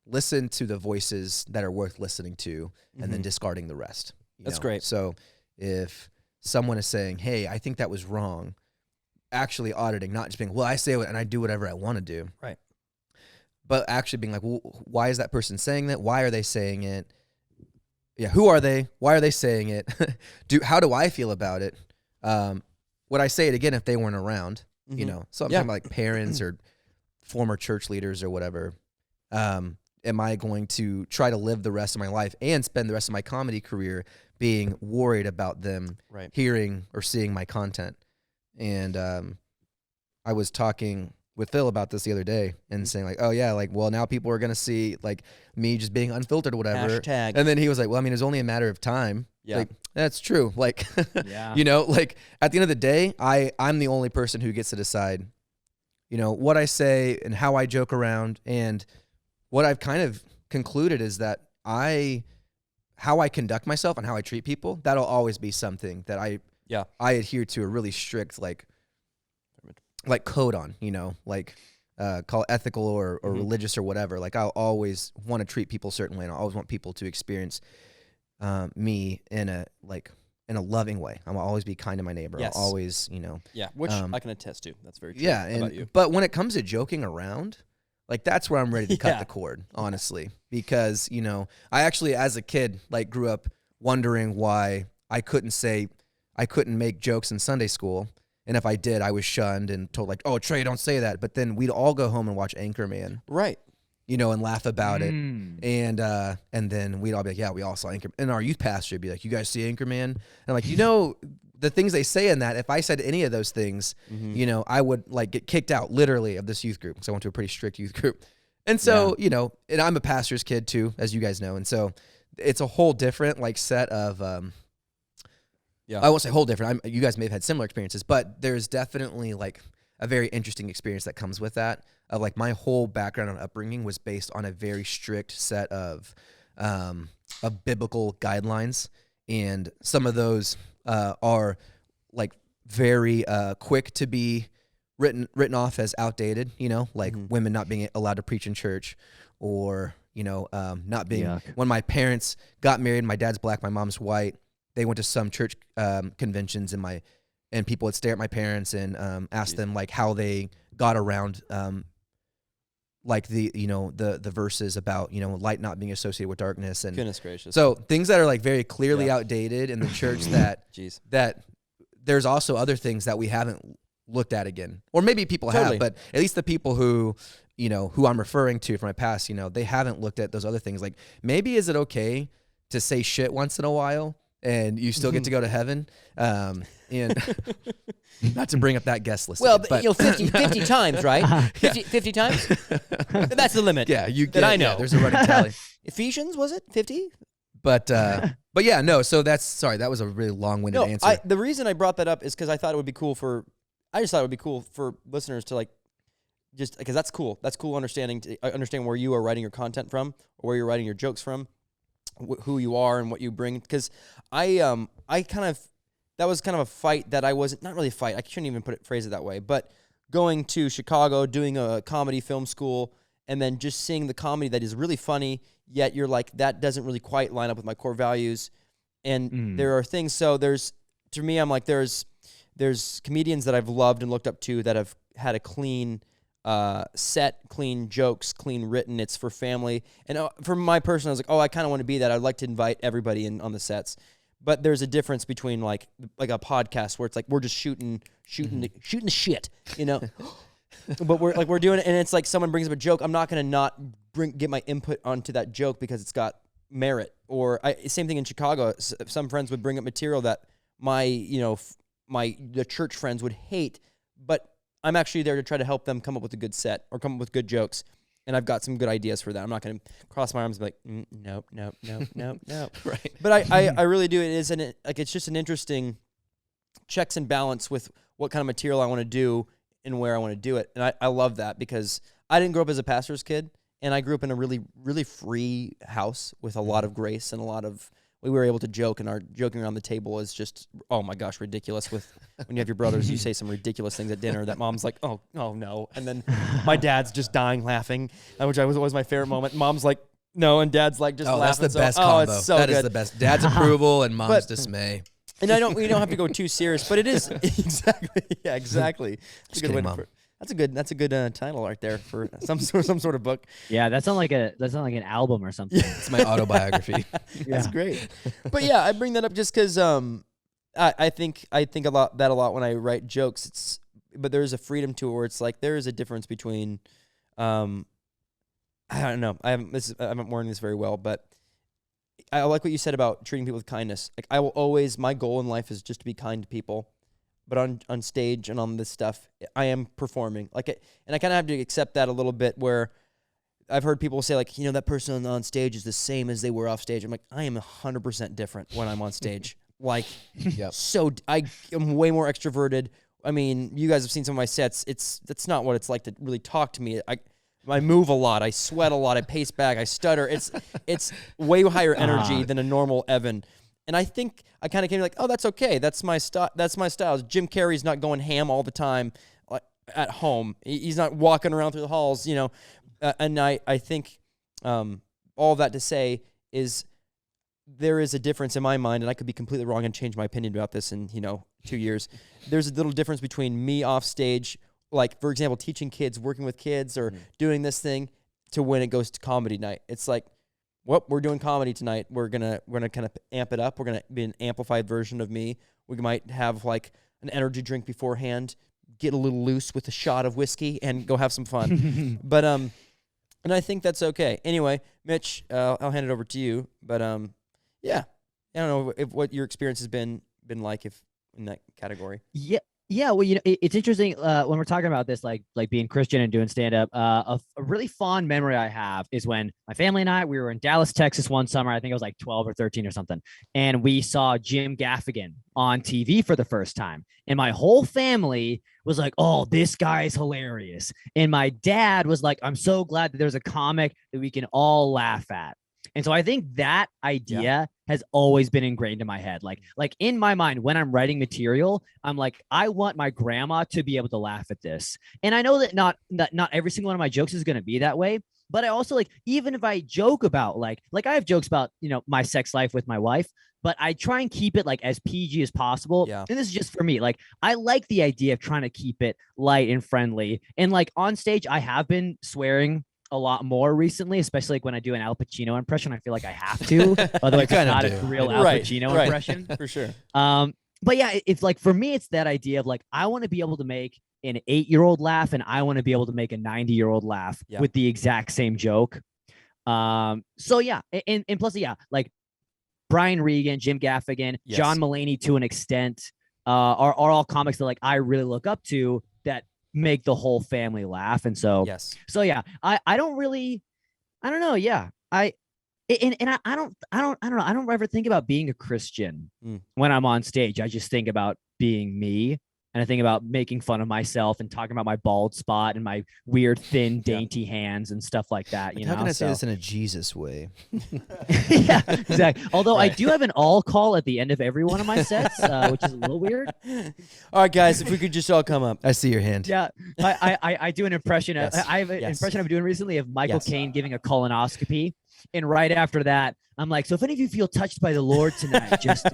listen to the voices that are worth listening to and then discarding the rest. That's great. So if someone is saying, hey, I think that was wrong, actually auditing, not just being, well, I say it and I do whatever I want to do. Right. But actually being like, well, why is that person saying that? Why are they saying it? Yeah, who are they? Why are they saying it? How do I feel about it? Would I say it again if they weren't around? So I'm talking about like parents or former church leaders or whatever. Am I going to try to live the rest of my life and spend the rest of my comedy career being worried about them hearing or seeing my content? And I was talking with Phil about this the other day and saying like, oh yeah, like, well, now people are going to see like me just being unfiltered or whatever. Hashtag. And then he was like, well, I mean, it's only a matter of time. Yeah. Like, that's true. Like, Yeah. like at the end of the day, I'm the only person who gets to decide, what I say and how I joke around. And what I've kind of concluded is that how I conduct myself and how I treat people, that'll always be something that I adhere to a really strict, like code on, call it ethical or religious or whatever. Like I'll always want to treat people a certain way, and I always want people to experience me in a loving way. I'll always be kind to my neighbor. Yes. I'll always, which I can attest to. That's very true. yeah. How about you? But when it comes to joking around, like that's where I'm ready to cut the cord, honestly, because, I actually, as a kid, like grew up wondering why I couldn't make jokes in Sunday school. And if I did, I was shunned and told like, oh, Trey, don't say that. But then we'd all go home and watch Anchorman, Right. and laugh about it. And then we'd all be like, yeah, we all saw Anchorman. And our youth pastor would be like, you guys see Anchorman? And I'm like, the things they say in that, if I said any of those things, I would like get kicked out literally of this youth group. So I went to a pretty strict youth group. And so, and I'm a pastor's kid too, as you guys know. And so it's a whole different like set of, I won't say whole different. You guys may have had similar experiences, but there's definitely like a very interesting experience that comes with that. Of like my whole background and upbringing was based on a very strict set of biblical guidelines, and some of those are like very quick to be written off as outdated. Like women not being allowed to preach in church, or not being. Yuck. When my parents got married, my dad's black, my mom's white. They went to some church conventions, and people would stare at my parents and ask them like how they got around like the verses about light not being associated with darkness, and Goodness gracious. so things that are like very clearly outdated in the church that Jeez. that there's also other things that we haven't looked at again, or maybe people Totally. have, but at least the people who who I'm referring to from my past, they haven't looked at those other things. Like, maybe is it okay to say shit once in a while and you still get to go to heaven? And not to bring up that guest list. Well, again, but 50 times, right? 50 times? That's the limit. Yeah, I know. Yeah, there's a running tally. Ephesians, was it 50? But yeah, no. So that was a really long-winded answer. The reason I brought that up is because I just thought it would be cool for listeners to like, just because that's cool. That's cool understanding where you are writing your content from, or where you're writing your jokes from, who you are and what you bring. Because that was kind of a fight that I wasn't, not really a fight. I shouldn't even phrase it that way. But going to Chicago, doing a comedy film school, and then just seeing the comedy that is really funny, yet you're like, that doesn't really quite line up with my core values. And there are things. So to me, I'm like, there's comedians that I've loved and looked up to that have had a clean set, clean jokes, clean written. It's for family. And for my person, I was like, I kind of want to be that. I'd like to invite everybody in on the sets. But there's a difference between like a podcast where it's like we're just shooting the shit, But we're doing it, and it's like someone brings up a joke. I'm not gonna get my input onto that joke because it's got merit. Or same thing in Chicago. Some friends would bring up material that the church friends would hate, but I'm actually there to try to help them come up with a good set or come up with good jokes. And I've got some good ideas for that. I'm not going to cross my arms and be like, no. Right. But I really do. It's just an interesting checks and balance with what kind of material I want to do and where I want to do it. And I love that because I didn't grow up as a pastor's kid, and I grew up in a really, really free house with a lot of grace and we were able to joke, and our joking around the table is just, oh my gosh, ridiculous. When you have your brothers, you say some ridiculous things at dinner that mom's like, oh no. And then my dad's just dying laughing, which was always my favorite moment. Mom's like, no, and dad's like just laughing. That's the best combo. It's so that good. is the best. Dad's approval and mom's dismay. And we don't have to go too serious, but it is exactly. Yeah, exactly. That's a good way That's a good title right there for some sort of book. Yeah, that sounds like an album or something. It's my autobiography. That's great. But yeah, I bring that up just because I think a lot when I write jokes. But there is a freedom to it where it's like there is a difference between I don't know. I haven't worn this very well, but I like what you said about treating people with kindness. Like I will always, my goal in life is just to be kind to people. But on stage and on this stuff, I am performing. And I kind of have to accept that a little bit where I've heard people say like, that person on stage is the same as they were off stage. I'm like, I am 100% different when I'm on stage. Yep. So I am way more extroverted. I mean, you guys have seen some of my sets. That's not what it's like to really talk to me. I move a lot. I sweat a lot. I pace back. I stutter. It's way higher energy than a normal Evan. And I think I kind of came like, oh, that's okay. That's my style. Jim Carrey's not going ham all the time at home. He's not walking around through the halls, And I think all that to say is there is a difference in my mind, and I could be completely wrong and change my opinion about this in 2 years. There's a little difference between me off stage, like for example, teaching kids, working with kids, or doing this thing, to when it goes to comedy night. It's like, well, we're doing comedy tonight. We're gonna kind of amp it up. We're gonna be an amplified version of me. We might have like an energy drink beforehand, get a little loose with a shot of whiskey, and go have some fun. But and I think that's okay. Anyway, Mitch, I'll hand it over to you. But yeah, I don't know what your experience has been like if in that category. Yeah, well, it's interesting when we're talking about this, like being Christian and doing stand-up. A really fond memory I have is when my family and we were in Dallas, Texas one summer. I think I was like 12 or 13 or something. And we saw Jim Gaffigan on TV for the first time. And my whole family was like, oh, this guy's hilarious. And my dad was like, I'm so glad that there's a comic that we can all laugh at. And so I think that idea has always been ingrained in my head. Like in my mind, when I'm writing material, I'm like, I want my grandma to be able to laugh at this. And I know that not every single one of my jokes is going to be that way. But I also even if I joke about like I have jokes about, my sex life with my wife, but I try and keep it as PG as possible. Yeah. And this is just for me. I like the idea of trying to keep it light and friendly. And on stage, I have been swearing a lot more recently, especially when I do an Al Pacino impression. I feel like I have to, although it's not a real Al Pacino impression. For sure. But yeah, it's for me, it's that idea of I want to be able to make an 8-year-old laugh, and I want to be able to make a 90-year-old laugh with the exact same joke. So yeah, and plus, yeah, like Brian Regan, Jim Gaffigan, John Mulaney to an extent, are all comics that like I really look up to that make the whole family laugh. And so, so yeah, I don't know. Yeah. I don't know. I don't ever think about being a Christian when I'm on stage. I just think about being me. And I think about making fun of myself and talking about my bald spot and my weird, thin, dainty hands and stuff like that. Like, how can I say this in a Jesus way? Yeah, exactly. Although I do have an all call at the end of every one of my sets, which is a little weird. All right, guys, if we could just all come up. I see your hand. Yeah, I do an impression. I have an impression I'm doing recently of Michael Caine giving a colonoscopy. And right after that, I'm like, so if any of you feel touched by the Lord tonight, just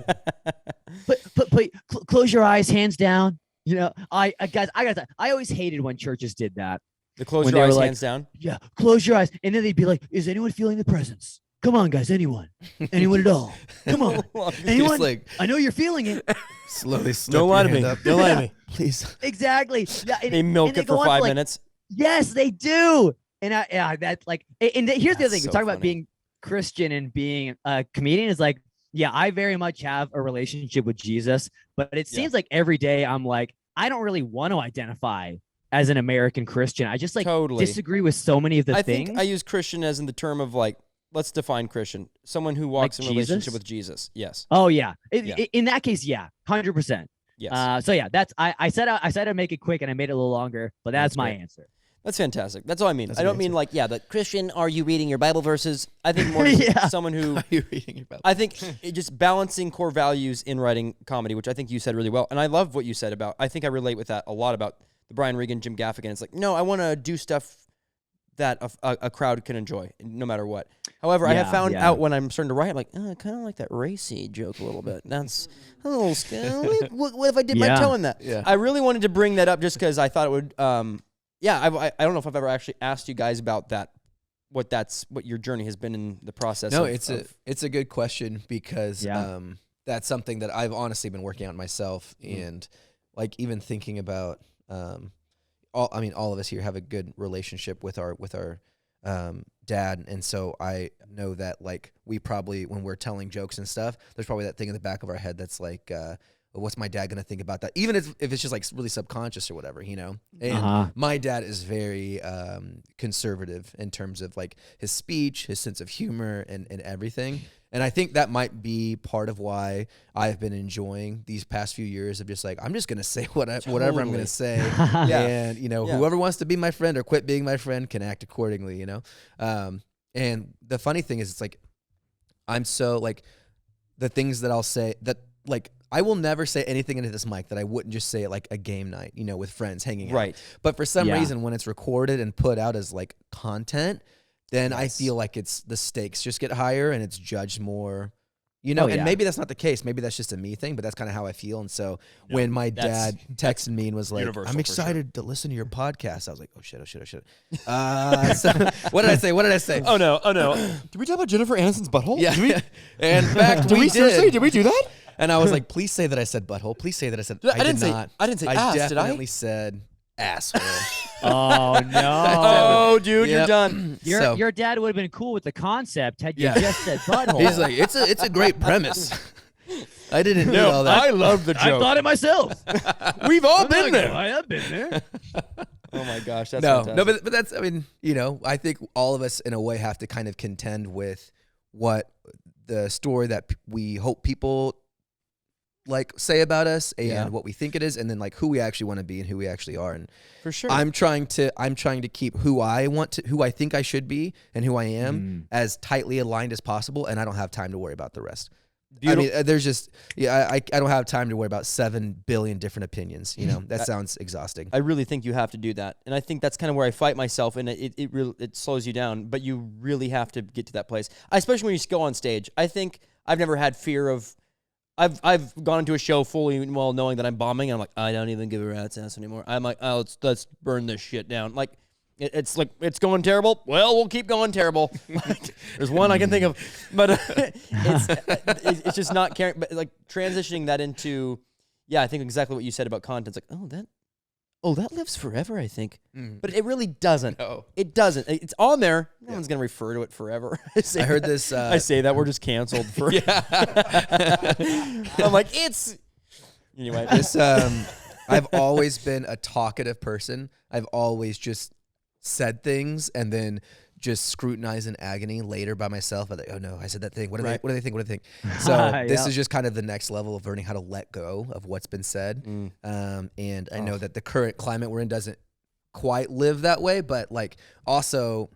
close your eyes, hands down. You know, guys, I always hated when churches did that. The close your eyes, hands down? Yeah, close your eyes. And then they'd be like, is anyone feeling the presence? Come on, guys, anyone. Anyone at all. Come on. Anyone? Like, I know you're feeling it. Slowly slip Don't lie to me. up. Don't lie to me. Please. Exactly. Yeah, they milk it for 5 minutes. Yes, they do. And that's like, and here's the other thing. So We're talking about being Christian and being a comedian is like, yeah, I very much have a relationship with Jesus, but it seems like every day I'm like, I don't really want to identify as an American Christian. I just like disagree with so many of the things. I think I use Christian as in the term of like, let's define Christian. Someone who walks in relationship with Jesus. Yes. Oh yeah. In that case, yeah, 100%. Yes. So yeah, that's I said I'd make it quick and I made it a little longer, but that's my answer. That's fantastic. That's all I mean. I don't mean like, the Christian, are you reading your Bible verses? I think more someone who... Are you reading your Bible? I think just balancing core values in writing comedy, which I think you said really well. And I love what you said about... I think I relate with that a lot about the Brian Regan, Jim Gaffigan. It's like, no, I want to do stuff that a crowd can enjoy, no matter what. However, I have found out when I'm starting to write, I'm like, I kind of like that racy joke a little bit. That's a little scary. What if I did my toe in that? Yeah. I really wanted to bring that up just because I thought it would... I don't know if I've ever actually asked you guys about that, what your journey has been in the process. No, it's a good question because that's something that I've honestly been working on myself, and like even thinking about all of us here have a good relationship with our dad, and so I know that like we probably, when we're telling jokes and stuff, there's probably that thing in the back of our head that's like, what's my dad gonna think about that? Even if it's just like really subconscious or whatever, you know. And my dad is very conservative in terms of like his speech, his sense of humor, and everything. And I think that might be part of why I've been enjoying these past few years of just like, I'm just gonna say whatever I'm gonna say, and you know, whoever wants to be my friend or quit being my friend can act accordingly, you know. And the funny thing is, it's like I'm so like the things that I'll say that like. I will never say anything into this mic that I wouldn't just say at like a game night, you know, with friends hanging out. Right. But for some reason, when it's recorded and put out as like content, then I feel like the stakes just get higher and it's judged more, you know. And maybe that's not the case. Maybe that's just a me thing, but that's kind of how I feel. And so when my dad texted me and was like, I'm excited to listen to your podcast, I was like, oh shit. So what did I say? Oh no. Did we talk about Jennifer Aniston's butthole? Yeah. In fact, we did. Seriously? Did we do that? And I was like, please say that I said butthole. Please say that I said I didn't say ass, did I? I definitely said asshole. Oh, no. Oh, dude, you're done. Your dad would have been cool with the concept had you just said butthole. He's like, it's a great premise. I didn't know all that. I love the joke. I thought it myself. We've all been there. I have been there. Oh, my gosh. That's fantastic. No, but that's, I mean, you know, I think all of us in a way have to kind of contend with what the story that we hope people like say about us and what we think it is, and then like who we actually want to be and who we actually are. And for sure, I'm trying to keep who I think I should be and who I am as tightly aligned as possible, and I don't have time to worry about the rest. Beautiful. I mean, there's just I don't have time to worry about 7 billion different opinions. You know, that sounds exhausting. I really think you have to do that, and I think that's kind of where I fight myself, and it slows you down. But you really have to get to that place, especially when you go on stage. I think I've never had fear of. I've gone into a show fully well knowing that I'm bombing, and I'm like, I don't even give a rat's ass anymore. I'm like, oh, let's burn this shit down. Like, it's like, it's going terrible. Well, we'll keep going terrible. There's one I can think of, but it's just not caring. But like transitioning that into, I think exactly what you said about content. It's like, oh, oh, that lives forever, I think. But it really doesn't. No. It doesn't. It's on there. No one's going to refer to it forever. I heard this. I say that. We're just canceled for. I'm like, it's. Anyway. This, I've always been a talkative person. I've always just said things and then just scrutinize in agony later by myself. I'm like, oh no, I said that thing. What do they think? What do they think? So this is just kind of the next level of learning how to let go of what's been said. And I know that the current climate we're in doesn't quite live that way, but like also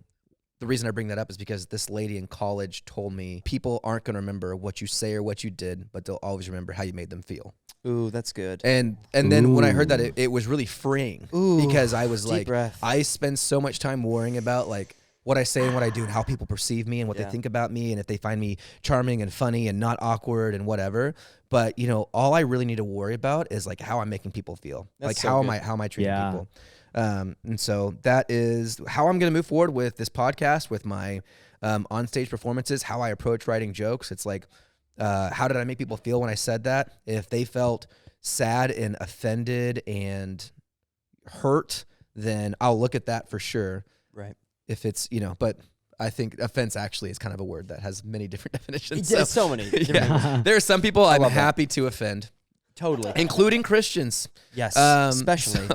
the reason I bring that up is because this lady in college told me people aren't going to remember what you say or what you did, but they'll always remember how you made them feel. Ooh, that's good. And then when I heard that, it was really freeing because I was like, breath. I spend so much time worrying about like what I say and what I do and how people perceive me and what they think about me and if they find me charming and funny and not awkward and whatever. But you know, all I really need to worry about is like how I'm making people feel. That's like so how good. am I treating people? And so that is how I'm going to move forward with this podcast, with my onstage performances, how I approach writing jokes. It's like, how did I make people feel when I said that? If they felt sad and offended and hurt, then I'll look at that for sure. Right. If it's, you know, but I think offense actually is kind of a word that has many different definitions. Yeah, so many. Yeah. There are some people I'm love that. happy to offend, Totally. including Christians. Yes. Um, Especially.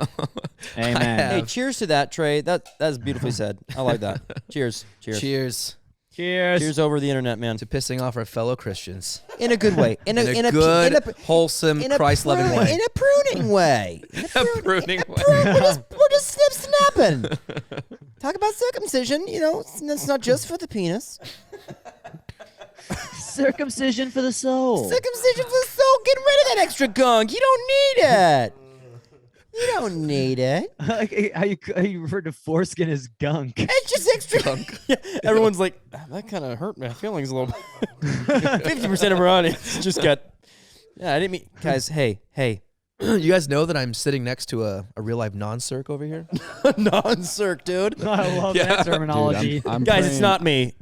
Amen. Hey, cheers to that, Trey. That's beautifully said. I like that. Cheers. Cheers. Cheers Cheers. Cheers over the internet, man. to pissing off our fellow Christians In a good way. in a good, wholesome, Christ-loving way. In a pruning way. A pruning way. We're just snapping. Talk about circumcision. You know, it's not just for the penis. Circumcision for the soul. Circumcision for the soul. Get rid of that extra gunk. You don't need it. You don't need it. How you refer to foreskin as gunk. It's just extra gunk. Yeah, everyone's like, that kind of hurt my feelings a little bit. 50% of our audience just got. Yeah, I didn't mean, guys. Hey. You guys know that I'm sitting next to a real life non-circ over here? Non-circ, dude. I love that terminology. Dude, I'm Guys, praying, it's not me.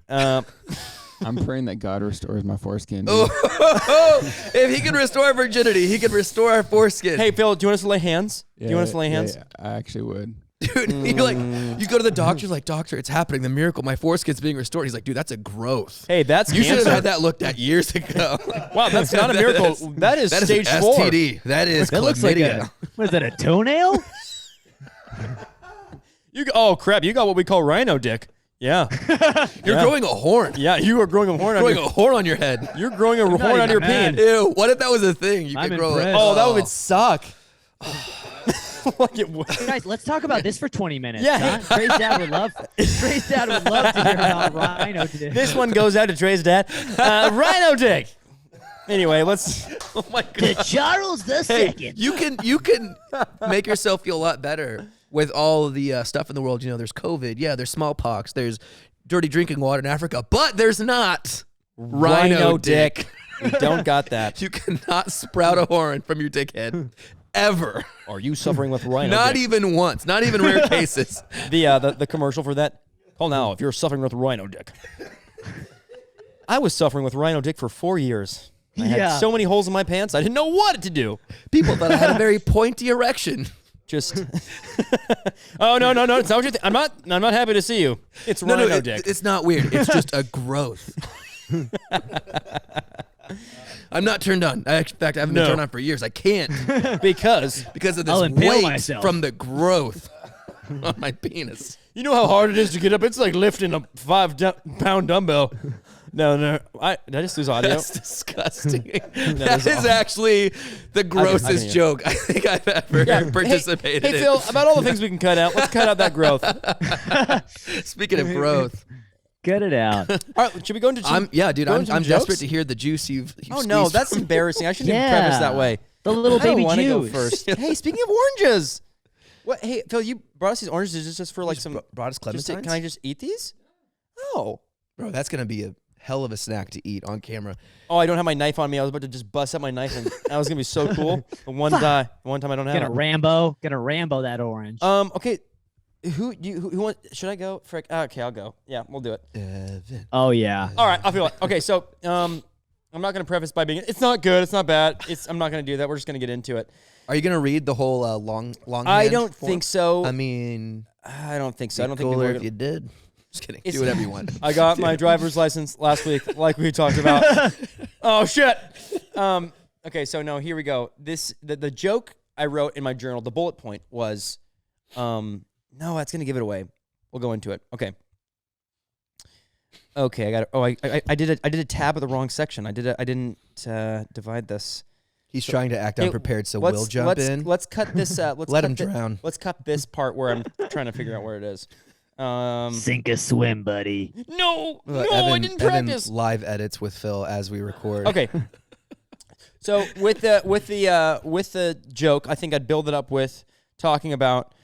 I'm praying that God restores my foreskin. If he can restore virginity, he can restore our foreskin. Hey, Phil, do you want us to lay hands? Do you want us to lay hands? Yeah, I actually would. Dude, you go to the doctor, you're like, doctor, it's happening, the miracle, my foreskin's being restored. He's like, dude, that's a growth. Hey, that's You should have cancer. had that looked at years ago. Wow, that's not a miracle. That is That is stage an 4. STD. That is That looks like chlamydia. what is that, a toenail? Oh, crap. You got what we call rhino dick. Yeah. You're growing a horn. Yeah, you are growing a horn on Growing your a horn on your head. You're growing a horn on even your mad. peen. Ew, what if that was a thing? You I'm could grow it. impressed. Oh, that would suck. Like it would. Hey guys, let's talk about this for 20 minutes. Yeah. Huh? Trey's dad would love to hear about rhino dick. This one goes out to Trey's dad. Rhino dick. Anyway, let's. Oh my To god. Charles the Hey, Second. you can make yourself feel a lot better with all of the stuff in the world. You know, there's COVID. Yeah, there's smallpox. There's dirty drinking water in Africa. But there's not rhino dick. We don't got that. You cannot sprout a horn from your dickhead. Ever. Are you suffering with rhino Not dick? even once. Not even rare cases. The commercial for that. Call now if you're suffering with rhino dick. I was suffering with rhino dick for 4 years. I had so many holes in my pants, I didn't know what to do. People thought I had a very pointy erection. Just. Oh no! It's not what you think. I'm not happy to see you. It's rhino dick. It's not weird. It's just a growth. I'm not turned on. In fact, I haven't been turned on for years. I can't Because of this I'll impale weight myself. from the growth on my penis. you know how hard it is to get up. It's like lifting a 5-pound dumbbell. No. Did I just lose audio? That's disgusting. is That is actually the grossest hear. joke I think I've ever participated Hey, in. Phil, about all the things we can cut out, let's cut out that growth. Speaking of growth, Get it out. All right, should we go into I'm go into some jokes? desperate to hear the juice you've Oh no, squeezed that's from me. embarrassing. I shouldn't even preface that way. The little I don't baby want to go juice. first. Hey, speaking of oranges, what? Hey, Phil, you brought us these oranges. Is this just for like some? brought us Just, clementines. can I just eat these? Oh. Bro, that's gonna be a hell of a snack to eat on camera. Oh, I don't have my knife on me. I was about to just bust out my knife, and that was gonna be so cool. But one time I don't have Gonna it. Rambo that orange. Okay. Who want? Should I go? Frick. Okay, I'll go. Yeah, we'll do it. Evan. Oh yeah. All right, I'll feel it. Okay, so I'm not gonna preface by being it's not good, it's not bad. I'm not gonna do that. We're just gonna get into it. Are you gonna read the whole long? I don't think so. I mean, I don't think so. I don't think cooler people are if you did. Just kidding. It's- Do whatever you want. I got my driver's license last week, like we talked about. Oh shit. Okay, so no, here we go. The joke I wrote in my journal, the bullet point was, no, that's gonna give it away. We'll go into it. Okay. Okay, I got it. Oh, I did a tab at the wrong section. I didn't divide this. He's trying to act Hey, unprepared, so we'll jump in. Let's cut this. Let him drown. Let's cut this part where I'm trying to figure out where it is. Sink or swim, buddy. No, Evan, I didn't practice. Evan live edits with Phil as we record. Okay. So with the joke, I think I'd build it up with talking about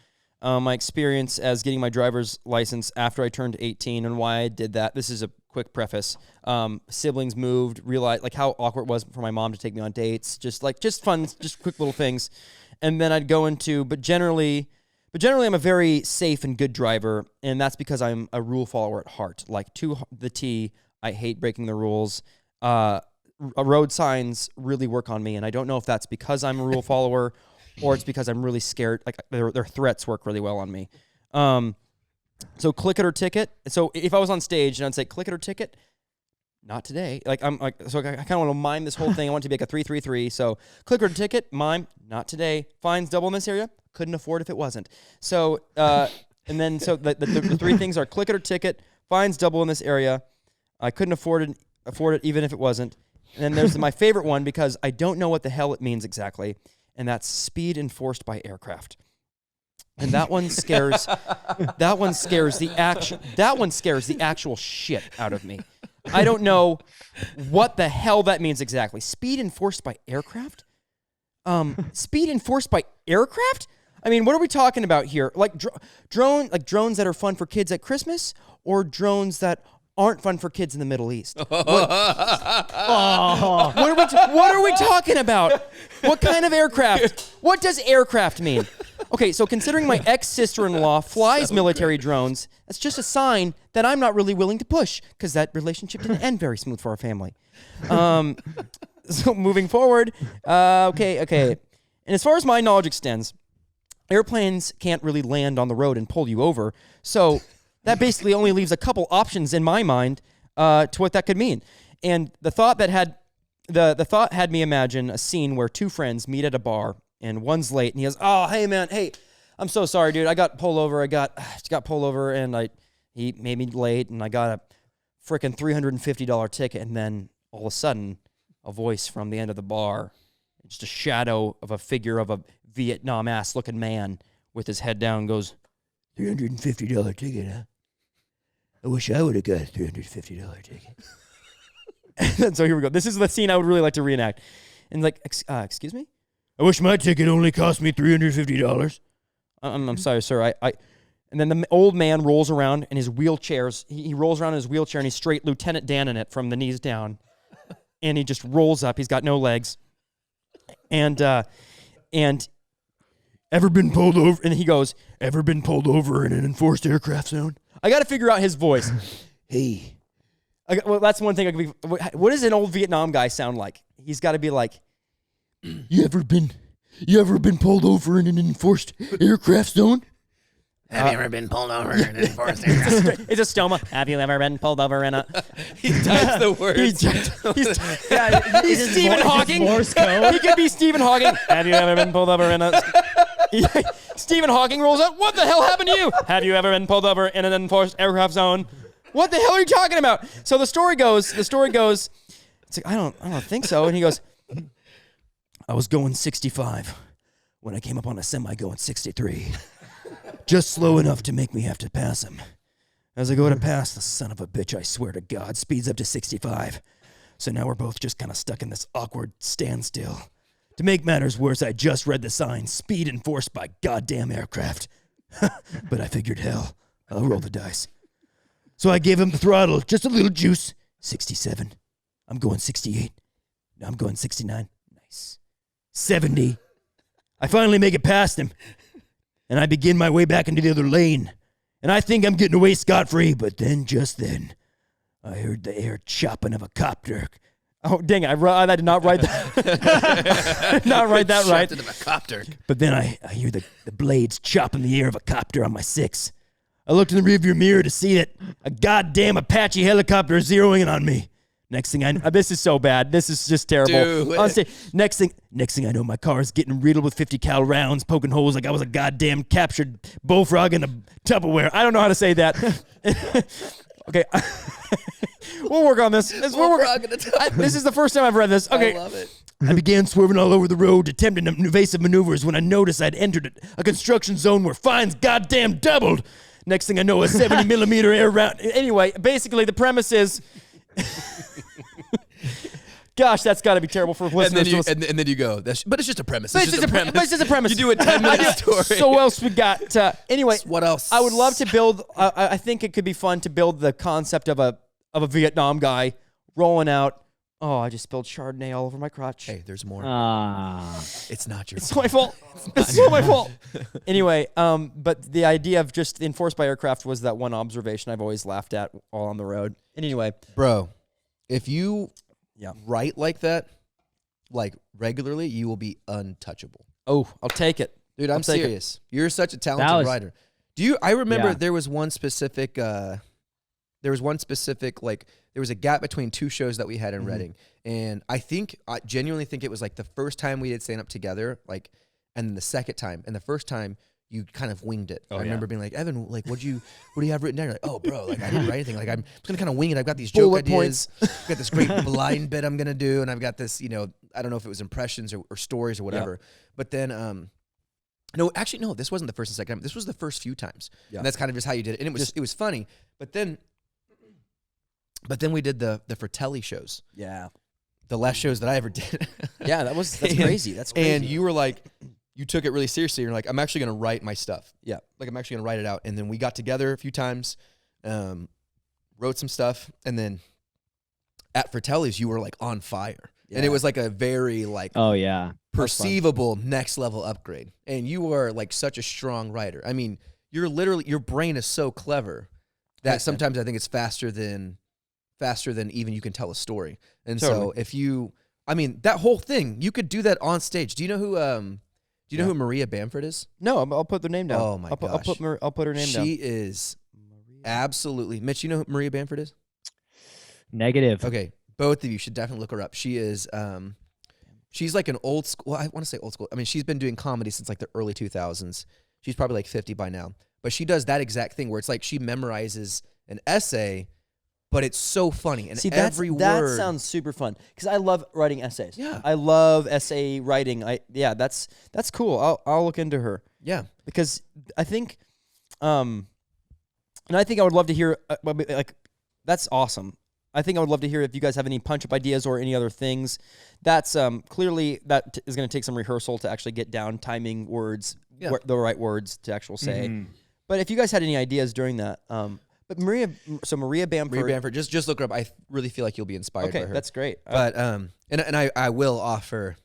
my experience as getting my driver's license after I turned 18 and why I did that. This is a quick preface. Siblings moved, realized like how awkward it was for my mom to take me on dates, just fun, just quick little things. And then I'd go into, but generally I'm a very safe and good driver, and that's because I'm a rule follower at heart. Like to the T, I hate breaking the rules. Road signs really work on me, and I don't know if that's because I'm a rule follower or it's because I'm really scared. Like their threats work really well on me. So click it or ticket. So if I was on stage and I'd say click it or ticket, not today. Like I kind of want to mime this whole thing. I want it to be like a 3-3-3. So click or ticket, mime, not today. Fines double in this area. Couldn't afford if it wasn't. So and then so the three things are click it or ticket, fines double in this area. I couldn't afford it even if it wasn't. And then there's my favorite one because I don't know what the hell it means exactly, and that's speed enforced by aircraft. And that one scares the actual shit out of me. I don't know what the hell that means exactly. Speed enforced by aircraft? Speed enforced by aircraft? I mean, what are we talking about here? Like drones that are fun for kids at Christmas, or drones that aren't fun for kids in the Middle East? What are we talking about? What kind of aircraft? What does aircraft mean? Okay, so considering my ex-sister-in-law flies military drones, that's just a sign that I'm not really willing to push, because that relationship didn't end very smooth for our family. So moving forward, okay. And as far as my knowledge extends, airplanes can't really land on the road and pull you over, so that basically only leaves a couple options in my mind to what that could mean. And the thought had me imagine a scene where two friends meet at a bar, and one's late, and he goes, "Oh, hey man, hey, I'm so sorry, dude. I got pulled over. I got pulled over, and he made me late, and I got a freaking $350 ticket." And then all of a sudden, a voice from the end of the bar, just a shadow of a figure of a Vietnam ass looking man with his head down, goes, $350 ticket, huh? I wish I would have got a $350 ticket. And so here we go. This is the scene I would really like to reenact. And like, excuse me? I wish my ticket only cost me $350. I'm sorry, sir. And then the old man rolls around in his wheelchairs. He rolls around in his wheelchair, and he's straight Lieutenant Dan in it from the knees down. And he just rolls up. He's got no legs. And ever been pulled over? And he goes, ever been pulled over in an enforced aircraft zone? I got to figure out his voice. Hey. Well, that's one thing. What does an old Vietnam guy sound like? He's got to be like, You ever been pulled over in an enforced aircraft zone? Have you ever been pulled over in an enforced aircraft? It's a stoma. Have you ever been pulled over in a... He types the words. He's Stephen Hawking. He could be Stephen Hawking. Have you ever been pulled over in a... Stephen Hawking rolls out. What the hell happened to you? Have you ever been pulled over in an enforced aircraft zone? What the hell are you talking about? So the story goes, it's like, I don't think so. And he goes, I was going 65 when I came up on a semi going 63. Just slow enough to make me have to pass him. As I go to pass, the son of a bitch, I swear to God, speeds up to 65. So now we're both just kind of stuck in this awkward standstill. To make matters worse, I just read the sign, speed enforced by goddamn aircraft. But I figured, hell, I'll roll the dice. So I gave him the throttle, just a little juice. 67. I'm going 68. Now I'm going 69. Nice. 70. I finally make it past him. And I begin my way back into the other lane. And I think I'm getting away scot-free, but then, just then, I heard the air chopping of a copter. Oh, dang it. I did not write that. I did not write that right. Shafted of a copter. But then I hear the blades chop in the air of a copter on my 6. I looked in the rearview mirror to see that a goddamn Apache helicopter is zeroing in on me. Next thing I know, this is so bad. This is just terrible. Dude. Honestly, next thing I know, my car is getting riddled with 50 cal rounds, poking holes like I was a goddamn captured bullfrog in a Tupperware. I don't know how to say that. Okay. We'll work on this. This is the first time I've read this. Okay. I love it. I began swerving all over the road, attempting evasive maneuvers when I noticed I'd entered a construction zone where fines goddamn doubled. Next thing I know, a 70 millimeter air round. Anyway, basically the premise is, gosh, that's got to be terrible for listeners. And then you go, but it's just a premise. It's just a premise. You do a 10-minute story. So what else we got? Anyway, What else? I would love to build. I think it could be fun to build the concept of a Vietnam guy rolling out. Oh, I just spilled Chardonnay all over my crotch. Hey, there's more. It's not your It's fault. my fault. It's not my fault. Anyway, but the idea of just enforced by aircraft was that one observation I've always laughed at while on the road. Anyway, Bro, if you Yeah. write like that, like regularly, you will be untouchable. oh, I'll take it. Dude, I'll I'm take it. serious. You're such a talented was- writer. I remember Yeah. there was one specific like there was a gap between 2 shows that we had in Reading. And I genuinely think it was like the first time we did stand up together, like, and then the second time. And the first time you kind of winged it. I remember being like, Evan, like, what do you have written down? You're like, oh, bro, like I didn't write anything. Like I'm just gonna kind of wing it. I've got these joke Bullet ideas. I've got this great blind bit I'm gonna do, and I've got this, I don't know if it was impressions or stories or whatever. But then no, actually, no, this wasn't the first and second time. This was the first few times. Yeah. And that's kind of just how you did it. And it was funny. But then we did the Fratelli shows. Yeah. The last shows that I ever did. Yeah, that's crazy. That's crazy. And you were like, you took it really seriously. You're like, I'm actually going to write my stuff. Yeah. Like, I'm actually going to write it out. And then we got together a few times, wrote some stuff. And then at Fratelli's, you were like on fire. Yeah. And it was like a very like Oh yeah. perceivable next level upgrade. And you are like such a strong writer. I mean, your brain is so clever that sometimes I think it's faster than even you can tell a story. And so that whole thing, you could do that on stage. Do you know who who Maria Bamford is? No, I'll put their name down. Oh my gosh. I'll put her name down. She is absolutely. Mitch, you know who Maria Bamford is? Negative. Okay. Both of you should definitely look her up. She is she's like an old school, well, I want to say old school. I mean, she's been doing comedy since like the early 2000s. She's probably like 50 by now. But she does that exact thing where it's like she memorizes an essay, but it's so funny. And every word. That sounds super fun because I love writing essays. Yeah. I love essay writing. That's cool. I'll look into her. Yeah. Because I think, and I think I would love to hear, that's awesome. I think I would love to hear if you guys have any punch-up ideas or any other things. That's clearly that is going to take some rehearsal to actually get down timing words, the right words to actually say. Mhm. But if you guys had any ideas during that, but Maria Bamford. Maria Bamford, just look her up. I really feel like you'll be inspired by her. Okay, that's great. But and I will offer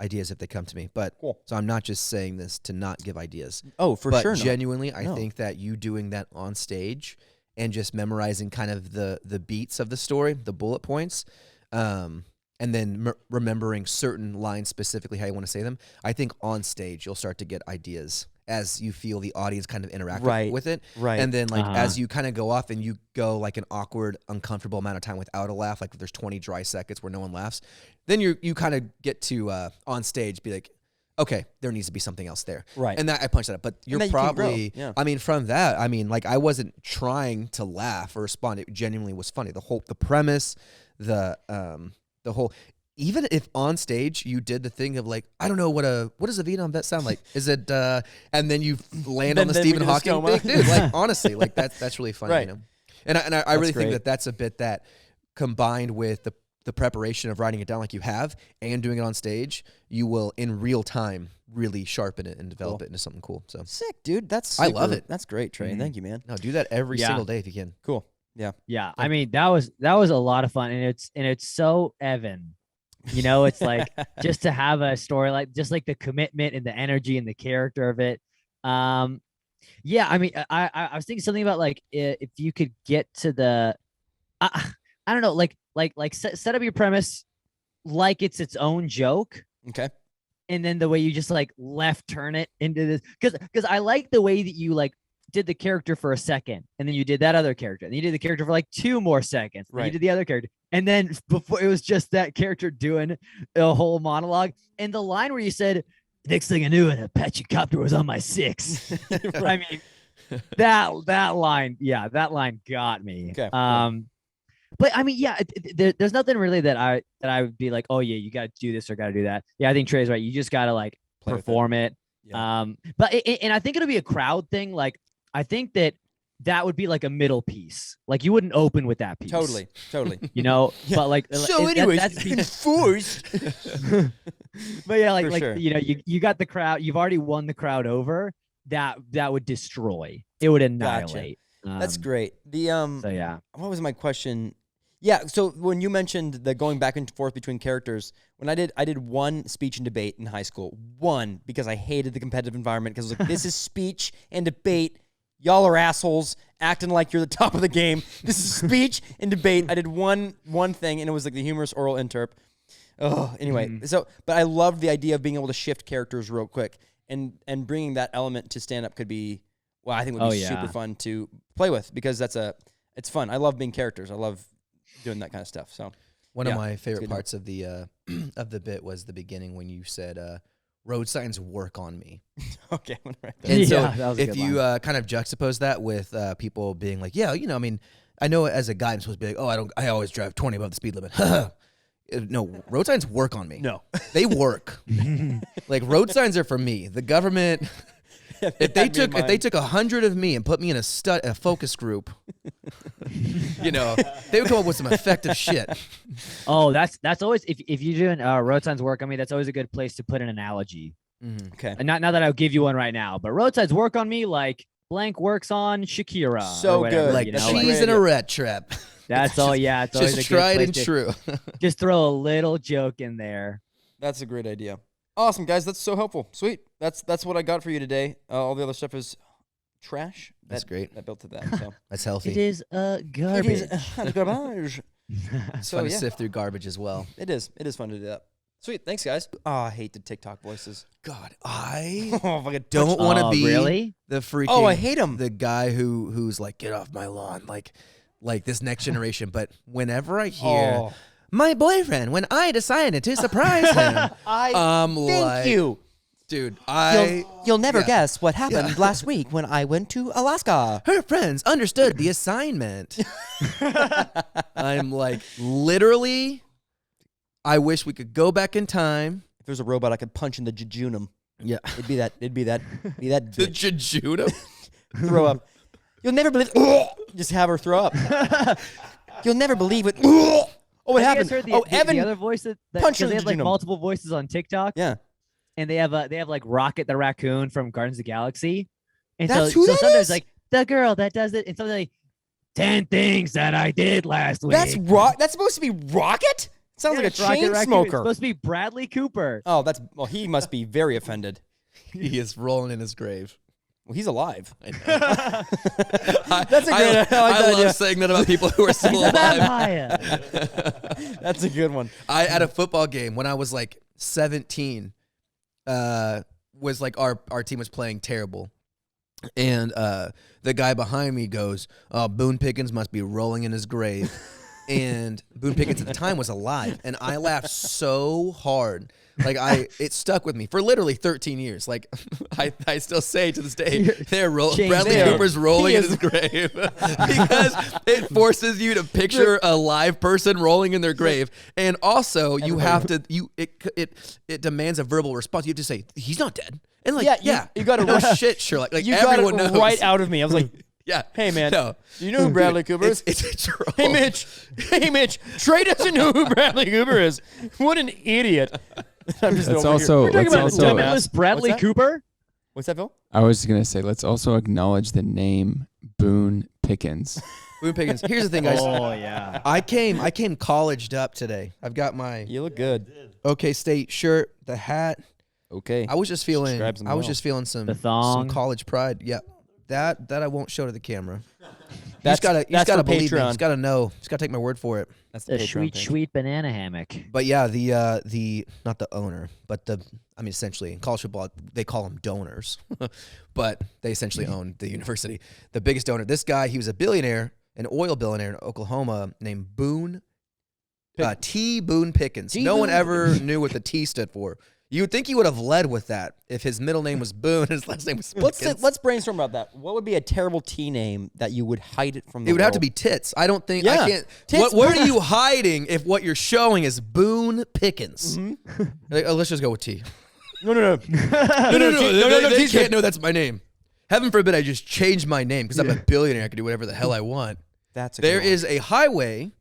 ideas if they come to me. But Cool. So I'm not just saying this to not give ideas. Oh, for but sure. But genuinely, I No. think that you doing that on stage and just memorizing kind of the beats of the story, the bullet points, and then remembering certain lines specifically how you want to say them. I think on stage you'll start to get ideas as you feel the audience kind of interact with it. Right. And then like as you kind of go off and you go like an awkward, uncomfortable amount of time without a laugh, like if there's 20 dry seconds where no one laughs, then you kind of get to on stage be like, okay, there needs to be something else there. Right. And that I punched that up. But you're then you can grow. probably, Yeah. I mean, from that, I mean, like I wasn't trying to laugh or respond. It genuinely was funny. The premise, the whole, even if on stage you did the thing of like, I don't know what does a Vietnam vet sound like? Is it, and then you land on the Then we Stephen do the Hawking stoma. thing, dude. Like honestly, like that's really funny, Right. you know. And I really think great. that's a bit that combined with the preparation of writing it down like you have and doing it on stage, you will in real time really sharpen it and develop it into something cool. So Sick, dude. That's I love it. That's great, Trey. Thank you, man. no, do that every Yeah. single day if you can. Cool. Yeah. Yeah, I mean that was a lot of fun, and it's so Evan, you know. It's like just to have a story like just like the commitment and the energy and the character of it. Yeah, I mean, I was thinking something about like if you could get to the, I don't know, like set up your premise, like it's its own joke. Okay. And then the way you just like left turn it into this, because I like the way that you like did the character for a second, and then you did that other character, and you did the character for like 2 more seconds, and Right. you did the other character, and then before it was just that character doing a whole monologue, and the line where you said, "Next thing I knew, an Apache copter was on my 6." I mean, that line, yeah, that line got me. Okay. But I mean, yeah, there's nothing really that I would be like, oh yeah, you got to do this or got to do that. Yeah, I think Trey's right. You just got to like Play with it. perform it. Yeah. But and I think it'll be a crowd thing. Like, I think that would be like a middle piece. Like, you wouldn't open with that piece. Totally. You know, but like, So anyways, that's enforced. but yeah, like, For sure. you know, you got the crowd. You've already won the crowd over. That would destroy. It would annihilate. That's great. The So yeah. what was my question? Yeah, so when you mentioned the going back and forth between characters, when I did one speech and debate in high school. One, because I hated the competitive environment, because I was like, this is speech and debate. Y'all are assholes acting like you're the top of the game. This is speech and debate. I did one thing, and it was like the humorous oral interp. Oh, anyway. So, but I loved the idea of being able to shift characters real quick, and bringing that element to stand up could be, well, I think would be super fun to play with, because it's fun. I love being characters. I love doing that kind of stuff. So One yeah, of my it's favorite good. parts of the bit was the beginning when you said, "Road signs work on me." Okay, I'm gonna write that. And so Yeah, that was a if good you line. kind of juxtapose that with people being like, yeah, you know, I mean, I know as a guy I'm supposed to be like, I always drive 20 above the speed limit. No, road signs work on me. No. They work. Like, road signs are for me. The government, if they took 100 of me and put me in a focus group, you know, they would come up with some effective shit. Oh, that's always, if you're doing road signs work on me, that's always a good place to put an analogy. Okay. And not that I'll give you one right now, but road signs work on me like blank works on Shakira. So or whatever, good. Like you know, cheese like- in a rat trap. that's all. Yeah, it's always Just a good tried place and to true. just throw a little joke in there. That's a great idea. Awesome, guys. That's so helpful. Sweet. That's what I got for you today. All the other stuff is trash. That's great. That built to that. So That's healthy. It is garbage. garbage. It's So fun to yeah, sift through garbage as well. it is. It is fun to do that. Sweet. Thanks, guys. Oh, I hate the TikTok voices. God, I Oh, if I could don't punch- want to Oh, be really? the freaking. Oh, I hate 'em. The guy who's like, get off my lawn, like this next generation. But whenever I hear Oh, my boyfriend, when I decided to surprise him, thank like, you. dude, You'll never yeah. guess what happened last week when I went to Alaska. her friends understood the assignment. I'm like, literally, I wish we could go back in time. If there's a robot, I could punch in the jejunum. Yeah. It'd be that. Be that The bitch. jejunum? Throw up. You'll never believe. Just have her throw up. You'll never believe it. Oh, what Have you happened? guys heard the, Oh, the Evan. other voice that punched her because they in have the like jejunum. multiple voices on TikTok, Yeah. and they have like Rocket the raccoon from Guardians of the Galaxy, and That's so who that sometimes is? like the girl that does it, and something like 10 things that I did last week. That's That's supposed to be Rocket. Sounds Yeah, like a it's Rocket chain Raccoon. It's smoker. supposed to be Bradley Cooper. Oh, he must be very offended. He is rolling in his grave. Well, he's alive. I know. That's a great. I like that love idea. saying that about people who are still He's a alive. vampire. That's a good one. I at a football game when I was like 17, was like our team was playing terrible, and the guy behind me goes, "Oh, Boone Pickens must be rolling in his grave," and Boone Pickens at the time was alive, and I laughed so hard. Like it stuck with me for literally 13 years. Like I still say to this day, Bradley there. Cooper's rolling He in is- his grave because it forces you to picture a live person rolling in their grave, and also you have to it demands a verbal response. You have to say he's not dead, and like you got to no rush. shit, Sherlock. Like You got everyone it knows right out of me. I was like, Yeah, "Hey man, no. do you know who Bradley Cooper is?" It's a troll. Hey Mitch, Trey doesn't know who Bradley Cooper is. What an idiot! I'm just That's over also- here. We're talking Let's about also- limitless Bradley What's that? Cooper. What's that, Phil? I was gonna say, let's also acknowledge the name Boone Pickens. Boone Pickens. Here's the thing, guys. Oh yeah. I came colleged up today. I've got my You look good. OK State shirt, the hat. Okay. I was just feeling Describes them I was well. just feeling some The thong. college pride. Yeah. That I won't show to the camera. You just gotta for believe me. You Patreon. just gotta know. Just gotta take my word for it. That's the The Patreon sweet, page. sweet banana hammock. But yeah, the not the owner, but essentially in college football they call them donors, but they essentially own the university. The biggest donor. This guy, he was a billionaire, an oil billionaire in Oklahoma named Boone. T. Boone Pickens. No one ever knew what the T stood for. You would think he would have led with that if his middle name was Boone and his last name was Pickens. Let's brainstorm about that. What would be a terrible T name that you would hide it from the It would have to world? be Tits. I don't think Yeah. I can't. Tits, What are you hiding if what you're showing is Boone Pickens? Like, oh, let's just go with T. No. No. They can't know that's my name. Heaven forbid I just change my name because I'm a billionaire. I can do whatever the hell I want. There is a highway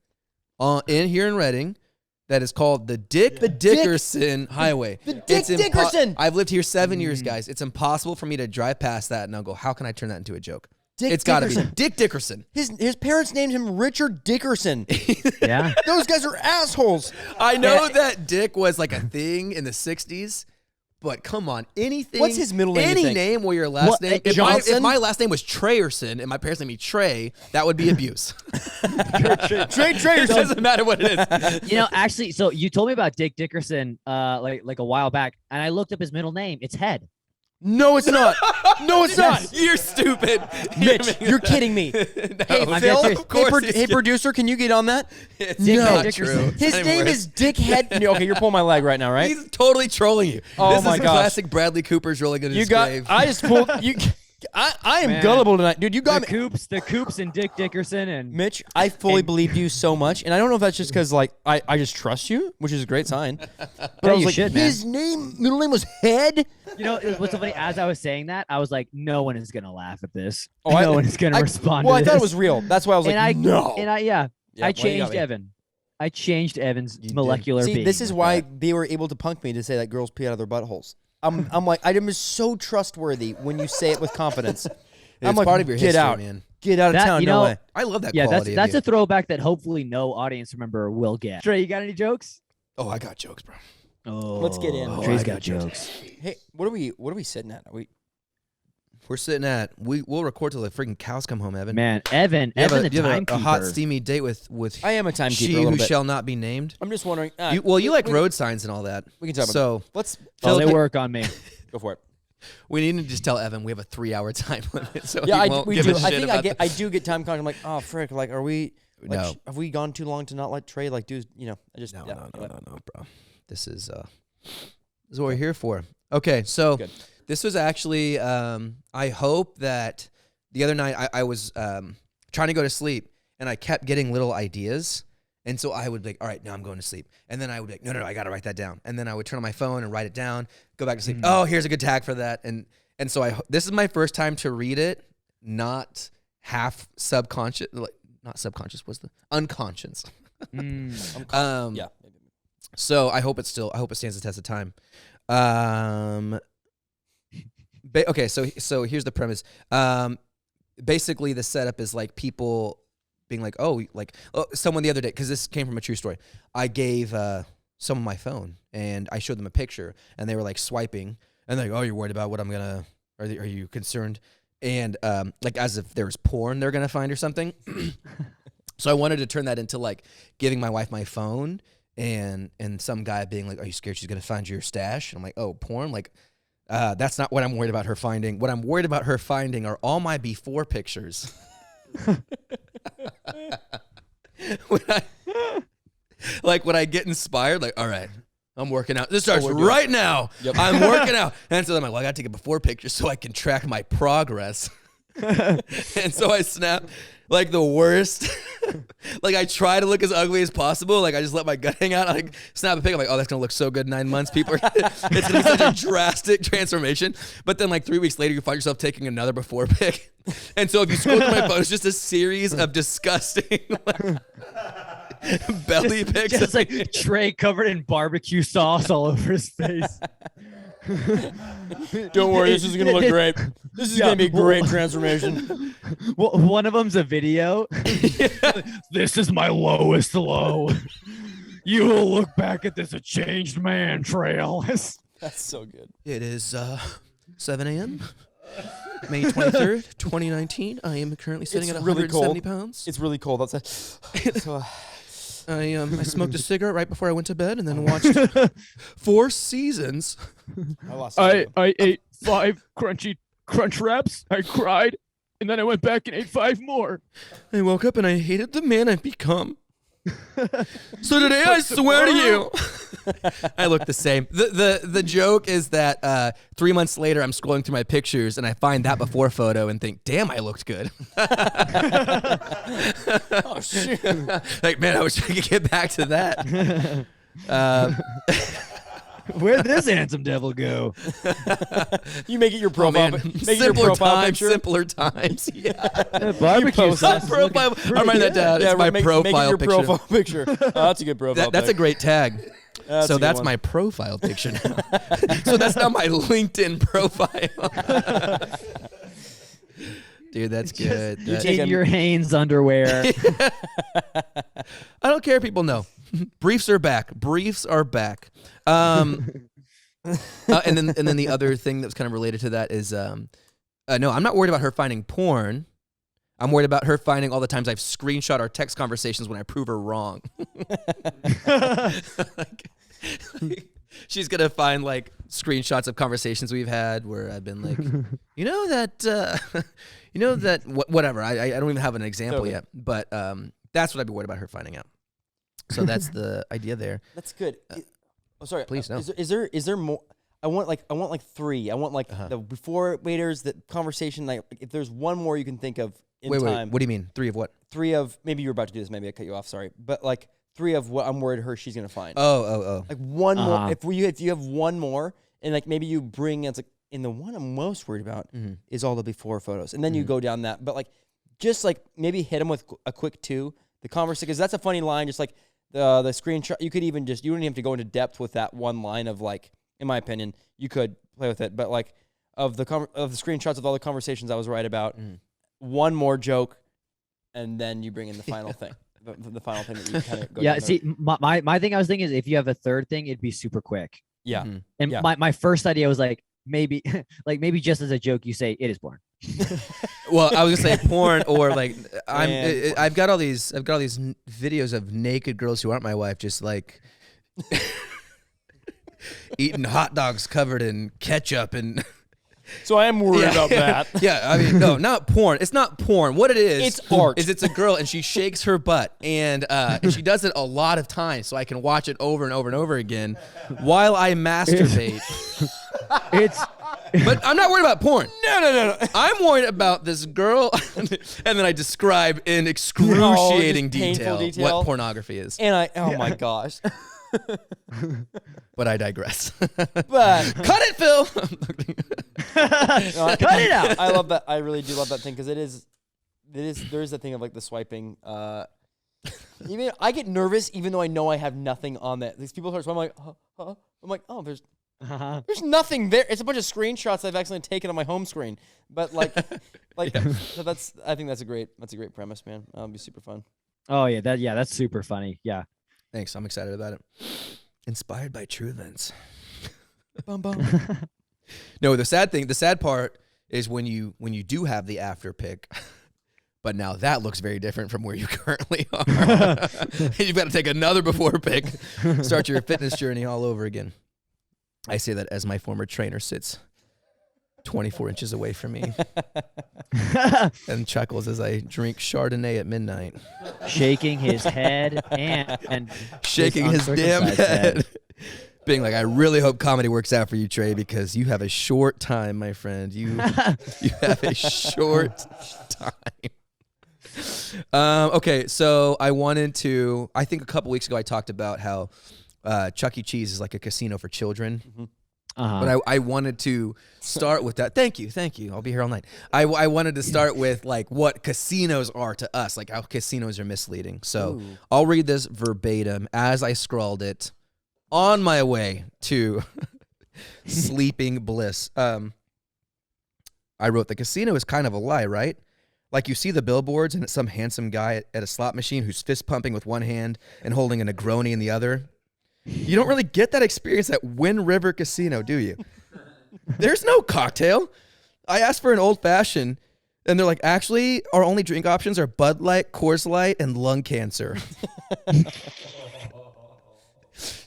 here in Reading that is called the Dick Dickerson Highway. The Dick Dickerson. I've lived here 7 years, guys. It's impossible for me to drive past that and I'll go, how can I turn that into a joke? It's got to be Dick Dickerson. His parents named him Richard Dickerson. Yeah. Those guys are assholes. I know that Dick was like a thing in the 60s. But come on, anything. What's his middle name, you Any think? name where your last name. If Johnson? my last name was Treyerson and my parents named me Trey, that would be abuse. Trey It doesn't matter what it is. You know, actually, so you told me about Dick Dickerson like a while back, and I looked up his middle name. It's Head. No, it's not. No, it's not. You're stupid. Mitch, you're kidding me. Hey, I'm Phil, dead serious. hey, producer, can you get on that? It's Dick not Dickerson. true. His name is Dick Head. Okay, you're pulling my leg right now, right? He's totally trolling you. Oh this my is gosh. classic Bradley Cooper's rolling in You his got. grave. I just pulled you. I am Man. gullible tonight, dude. You got me. The Coops and Dick Dickerson and Mitch, I fully believed you so much, and I don't know if that's just because like I just trust you, which is a great sign. But Yeah, I was you like, should, man. his middle name was Head. you know what's so funny? As I was saying that, I was like, no one is gonna laugh at this. Oh, no one is gonna respond. Well, to I thought it this. was real. That's why I was like, no. And I Yeah, I well, you got changed me. Evan. I changed Evan's did. molecular See, being. this is with why that. they were able to punk me to say that girls pee out of their buttholes. I'm like, I'm so trustworthy when you say it with confidence. I'm It's like, part of your get history, out, man. get out of That, town. you No know, way. I love that Yeah, quality that's of a throwback that hopefully no audience member will get. Trey, you got any jokes? Oh, I got jokes, bro. Oh, Let's get in. Trey's I got got jokes. jokes. Hey, what are we sitting at? Are we? We're sitting at we'll record till the freaking cows come home, Evan. Man, Evan, You have Evan, a, the you have a timekeeper. hot steamy date with I am a timekeeper. she a little who bit. shall not be named. I'm just wondering. You like road signs and all that. We can talk about So Let's Oh, they Phil, work on me. go for it. we need to just tell Evan we have a 3-hour time limit, so Yeah, he won't we give do. a shit I think about I do get time conscious. I'm like, oh frick, like, are we? Like, No. have we gone too long to not let Trey like do? You know, I just No, yeah, no, anyway. bro. This is what we're here for. Okay, so Good. this was actually I hope that the other night I was trying to go to sleep and I kept getting little ideas. And so I would be like, all right, now I'm going to sleep. And then I would be like, no, I got to write that down. And then I would turn on my phone and write it down, go back to sleep. Oh, here's a good tag for that. And so this is my first time to read it, not half subconscious, like not subconscious, what's the unconscious. Yeah. So I hope it stands the test of time. Okay, so here's the premise. Basically the setup is like people being like, someone the other day, because this came from a true story. I gave someone my phone and I showed them a picture and they were like swiping and they're like, oh, you're worried about what I'm gonna, are you concerned? And like as if there's porn they're gonna find or something. So I wanted to turn that into like giving my wife my phone and some guy being like, are you scared she's gonna find your stash? And I'm like, oh, porn? Like, that's not what I'm worried about her finding. What I'm worried about her finding are all my before pictures. when I get inspired, like, all right, I'm working out. This starts right now. Yep. I'm working out. And so I'm like, well, I got to take a before picture so I can track my progress. And so I snap like the worst. Like I try to look as ugly as possible. Like I just let my gut hang out. I like, snap a pic. I'm like, oh, that's gonna look so good in 9 months. People are, it's gonna be such a drastic transformation. But then like 3 weeks later, you find yourself taking another before pic. And so if you scroll through my phone, it's just a series of disgusting belly pics. Just like Trey covered in barbecue sauce all over his face. Don't worry, this is gonna look great. This is gonna be a great transformation. Well, one of them's a video. This is my lowest low. You will look back at this a changed man, Trail. That's so good. It is 7 a.m. May 23rd, 2019. I am currently sitting It's at really 170 cold. pounds. It's really cold outside. So, I smoked a cigarette right before I went to bed and then watched 4 seasons. I lost. I ate 5 crunchy crunch wraps. I cried, and then I went back and ate 5 more. I woke up and I hated the man I've become. So today I swear to you, I look the same. The joke is that 3 months later I'm scrolling through my pictures and I find that before photo and think, damn, I looked good. oh shoot! Like, man, I wish I could get back to that. Where'd this handsome devil go? You make it your profile. man. Make it your Simpler profile times, picture. simpler times. Yeah. Barbecue post sauce is looking Profile. pretty I remember that, good. Dad. It's my make profile it your picture. profile picture. Oh, that's a good profile. That's a pic. great tag. That's a So good that's one. my profile picture now. So that's now my LinkedIn profile. Dude, that's good. you That- take In a- your Hanes underwear. I don't care if people know. Briefs are back. Briefs are back. And then the other thing that was kind of related to that is no, I'm not worried about her finding porn. I'm worried about her finding all the times I've screenshot our text conversations when I prove her wrong. She's gonna find like screenshots of conversations we've had where I've been like, whatever. I don't even have an example Totally. yet, but that's what I'd be worried about her finding out. So that's the idea there. That's good. Oh, sorry. please, no. Is there more? I want like 3. I want like Uh-huh. the before waiters, the conversation. Like if there's one more you can think of in Wait, time. what do you mean? 3 of what? 3 of maybe you were about to do this. Maybe I cut you off. Sorry, but like 3 of what I'm worried she's gonna find. Oh. Like one more. Uh-huh. If you have one more, and like maybe you bring it's like in the one I'm most worried about Mhm. is all the before photos, and then you Mhm. go down that. But like just like maybe hit them with a quick 2. The conversation, because that's a funny line. Just like the screenshot, you could even just you don't even have to go into depth with that one line of like, in my opinion, you could play with it, but like of the screenshots of all the conversations I was right about, one more joke, and then you bring in the final thing, the final thing that you kind of go. Yeah, down see, my thing I was thinking is if you have a third thing, it'd be super quick. yeah, Mhm. And Yeah. my first idea was like maybe maybe just as a joke you say it is porn. Well, I was gonna say porn or like Man. I've got all these videos of naked girls who aren't my wife just like eating hot dogs covered in ketchup and So I am worried about that. Yeah, I mean, no, not porn. It's not porn. What it is, It's art. Is it's a girl and she shakes her butt and she does it a lot of times, so I can watch it over and over and over again while I masturbate. It's But I'm not worried about porn. No. I'm worried about this girl, and then I describe in excruciating just painful detail what pornography is. And oh my gosh. But I digress. But Cut it, Phil. cut it out. I love that. I really do love that thing because there is the thing of like the swiping. Even I get nervous even though I know I have nothing on that. These people start swiping, I'm like, huh? I'm like, oh, there's nothing there. It's a bunch of screenshots I've accidentally taken on my home screen. But like, so I think that's a great premise, man. That'll be super fun. Oh yeah, that's super funny. Yeah. Thanks. I'm excited about it. Inspired by true events. Bum bum. No, the sad part is when you do have the after pick, but now that looks very different from where you currently are. You've got to take another before pick, start your fitness journey all over again. I say that as my former trainer sits 24 inches away from me and chuckles as I drink Chardonnay at midnight. Shaking his head and Shaking his damn uncircumcised head. Being like, I really hope comedy works out for you, Trey, because you have a short time, my friend. You have a short time. Okay, so I think a couple weeks ago I talked about how Chuck E. Cheese is like a casino for children. Mm-hmm. But I wanted to start with that. Thank you. I'll be here all night. I wanted to start with like what casinos are to us, like how casinos are misleading. So Ooh. I'll read this verbatim as I scrawled it on my way to sleeping bliss. I wrote, the casino is kind of a lie, right? Like you see the billboards and it's some handsome guy at a slot machine who's fist pumping with one hand and holding a Negroni in the other. You don't really get that experience at Wind River Casino, do you? There's no cocktail. I asked for an old fashioned, and they're like, actually, our only drink options are Bud Light, Coors Light, and lung cancer.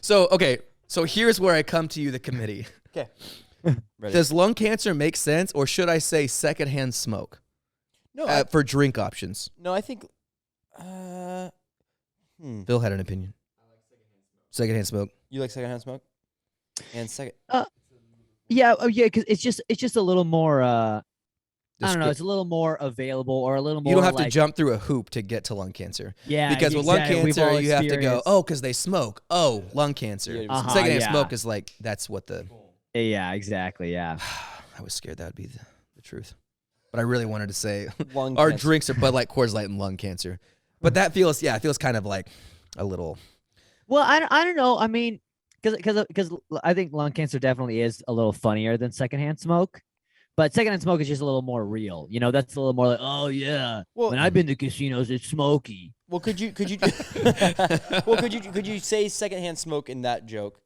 So here's where I come to you, the committee. Okay. Does lung cancer make sense, or should I say secondhand smoke? No, For drink options. no, I think. Bill had an opinion. Secondhand smoke. You like secondhand smoke? And second. Yeah, because it's just a little more. I don't know. It's a little more available, or a little more. You don't have like, to jump through a hoop to get to lung cancer. Yeah, because with lung exactly. We've cancer, all you have to go, experienced- oh, because they smoke. Oh, lung cancer. Yeah, Secondhand yeah. smoke is like, that's what the. Yeah, exactly. Yeah. I was scared that would be the truth. But I really wanted to say Lung our cancer. drinks are Bud Light, Coors Light, and lung cancer. But that feels, it feels kind of like a little. Well, I don't know. I mean, because I think lung cancer definitely is a little funnier than secondhand smoke. But secondhand smoke is just a little more real. You know, that's a little more like, oh yeah. Well- when I've been to casinos, it's smoky. Well, could you could you say secondhand smoke in that joke,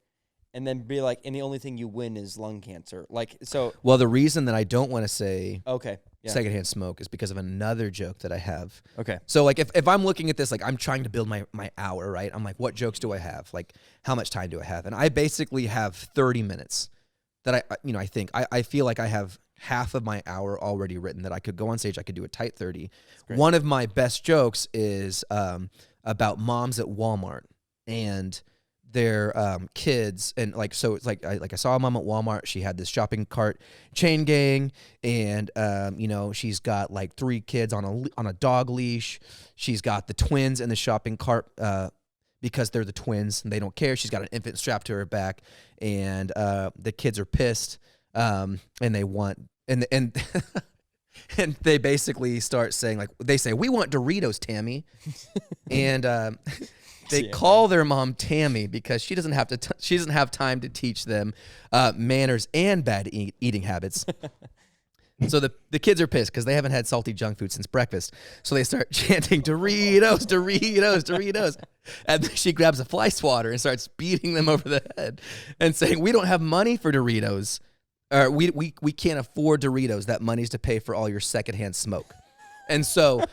and then be like, and the only thing you win is lung cancer, like so? Well, the reason that I don't want to say Okay. Yeah. secondhand smoke is because of another joke that I have. Okay. So like if I'm looking at this, like I'm trying to build my hour, right? I'm like, what jokes do I have? Like how much time do I have? And I basically have 30 minutes that I feel like I have half of my hour already written that I could go on stage. I could do a tight 30. One of my best jokes is about moms at Walmart and their kids, and like, so it's like I saw a mom at Walmart. She had this shopping cart chain gang, and she's got like 3 kids on a dog leash. She's got the twins in the shopping cart because they're the twins and they don't care. She's got an infant strapped to her back, and the kids are pissed, and they want and and they basically start saying, like, they say, we want Doritos, Tammy, and they call their mom Tammy because she doesn't have time to teach them manners and bad eating habits. So the kids are pissed because they haven't had salty junk food since breakfast. So they start chanting Doritos, Doritos, Doritos. And then she grabs a fly swatter and starts beating them over the head and saying, we don't have money for Doritos. We can't afford Doritos. That money's to pay for all your secondhand smoke. And so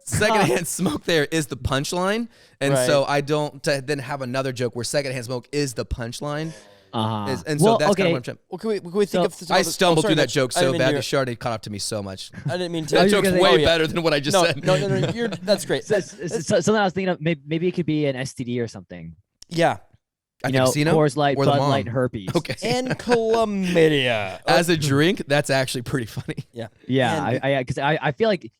secondhand smoke there is the punchline. And so I don't then have another joke where secondhand smoke is the punchline. And so that's kind of what I'm trying. Well, can we think of? I stumbled through that Mitch. joke I so didn't mean bad to- that Shardy caught up to me so much. I didn't mean to. That joke's gonna- way Oh, yeah. better than what I just No, said. no. That's great. Something I was thinking of. Maybe it could be an STD or something. Yeah. At You the know, casino? Coors Light, Or the Bud mom? Light, and herpes. Okay. And chlamydia. As a drink, that's actually pretty funny. Yeah. Yeah, And- because I feel like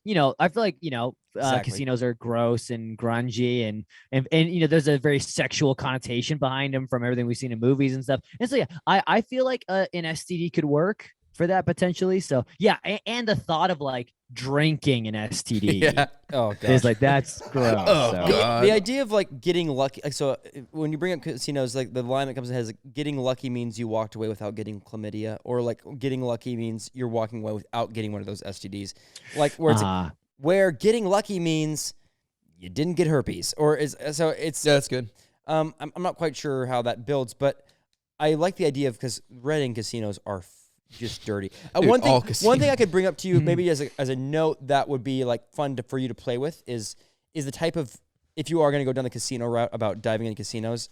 Exactly. casinos are gross and grungy and there's a very sexual connotation behind them from everything we've seen in movies and stuff. And so I feel like an STD could work for that potentially. So yeah, and the thought of like drinking an STD Yeah. Oh god. is like that's gross. Oh, so. God. The idea of like getting lucky, like, so when you bring up casinos, like the line that comes in has like, getting lucky means you walked away without getting chlamydia, or like getting lucky means you're walking away without getting one of those STDs. Like where it's where getting lucky means you didn't get herpes, or is so it's Yeah, that's good. I'm not quite sure how that builds, but I like the idea of, because Reading casinos are just dirty. Dude, One all thing I could bring up to you, maybe as a note that would be like fun for you to play with, is the type of, if you are going to go down the casino route about diving into casinos,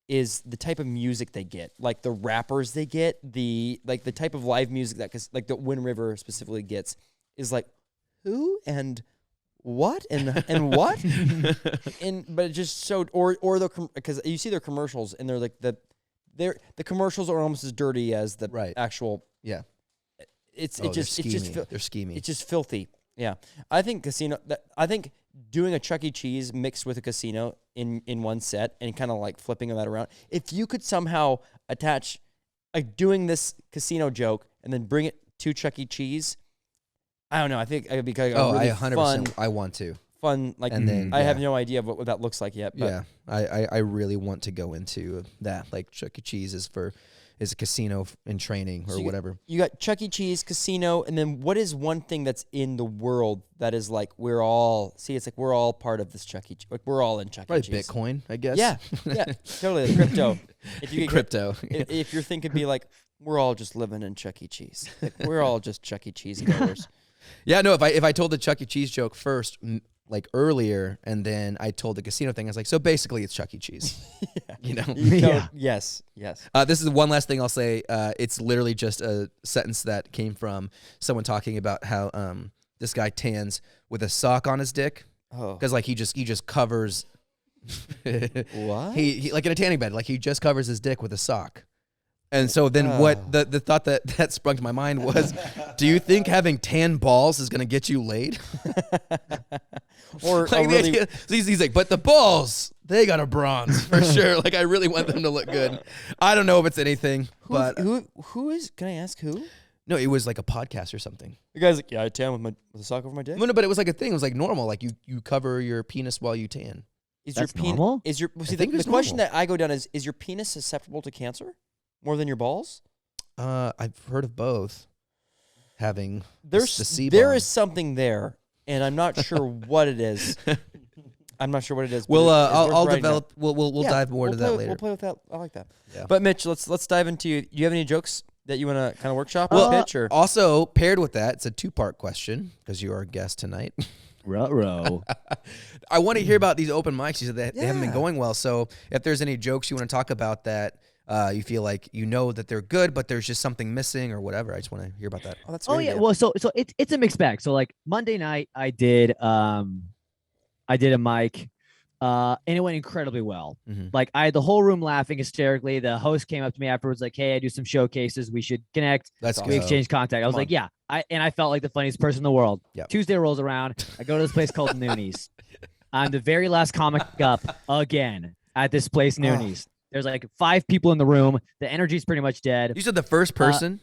is the type of music they get, like the rappers they get, the type of live music that like the Wind River specifically gets, is like who and what and what but it's just so, or the, because you see their commercials and they're like the commercials are almost as dirty as the actual. Yeah. It's They're just scheming. It's just filthy. Yeah. I think doing a Chuck E. Cheese mixed with a casino in one set and kind of like flipping that around. If you could somehow attach like doing this casino joke and then bring it to Chuck E. Cheese, I don't know. I think it would be kind of really 100%. fun. I want to. Fun, like, And then, I have yeah. no idea of what that looks like yet. But Yeah, I really want to go into that. Like Chuck E. Cheese is a casino in training or So whatever. You got Chuck E. Cheese, casino, and then what is one thing that's in the world that is like we're all part of this Chuck E. Cheese. Like we're all in Chuck Probably E. Cheese. Bitcoin, I guess. Yeah, totally. The crypto. If you could Crypto. if your thing could be like we're all just living in Chuck E. Cheese. Like, we're all just Chuck E. Cheese goers. Yeah, no. If I told the Chuck E. Cheese joke first, like earlier, and then I told the casino thing, I was like, so basically, it's Chuck E. Cheese. You know. Yeah. Yes. This is one last thing I'll say. It's literally just a sentence that came from someone talking about how this guy tans with a sock on his dick Oh. because like he just covers. What? He like in a tanning bed, like he just covers his dick with a sock. And so then what the thought that sprung to my mind was, do you think having tan balls is going to get you laid? Or Like really, he's like, but the balls, they got a bronze for sure. Like I really want them to look good. I don't know if it's anything, but who is? Can I ask who? no, it was like a podcast or something. The guy's like, yeah, I tan with a sock over my dick. No, but it was like a thing. It was like normal. Like you cover your penis while you tan. Is That's your normal? Is your see, think the it's question normal. that I go down is your penis susceptible to cancer more than your balls? I've heard of both having There sebum. is something there, and I'm not sure what it is. I'm not sure what it is. but Well, it's worth I'll writing down. develop. We'll Yeah, dive more we'll into play, that later. We'll play with that. I like that. Yeah. But Mitch, let's dive into. Do you have any jokes that you want to kind of workshop Well, or pitch? Or Also paired with that, it's a 2-part question because you're our guest tonight. Ruh-roh. I want to hear about these open mics. You said that they haven't been Yeah. going well. So if there's any jokes you want to talk about that you feel like you know that they're good, but there's just something missing or whatever, I just want to hear about that. oh, that's Oh great yeah, idea. well, so it's a mixed bag. So like Monday night, I did a mic, and it went incredibly well. Mhm. Like I had the whole room laughing hysterically. The host came up to me afterwards, like, "Hey, I do some showcases. We should connect." Let's We go. exchanged contact. I was Come like, "Yeah," I felt like the funniest person in the world. Yep. Tuesday rolls around. I go to this place called Noonies. I'm the very last comic up again at this place, Noonies. There's like 5 people in the room. The energy's pretty much dead. You said the first person?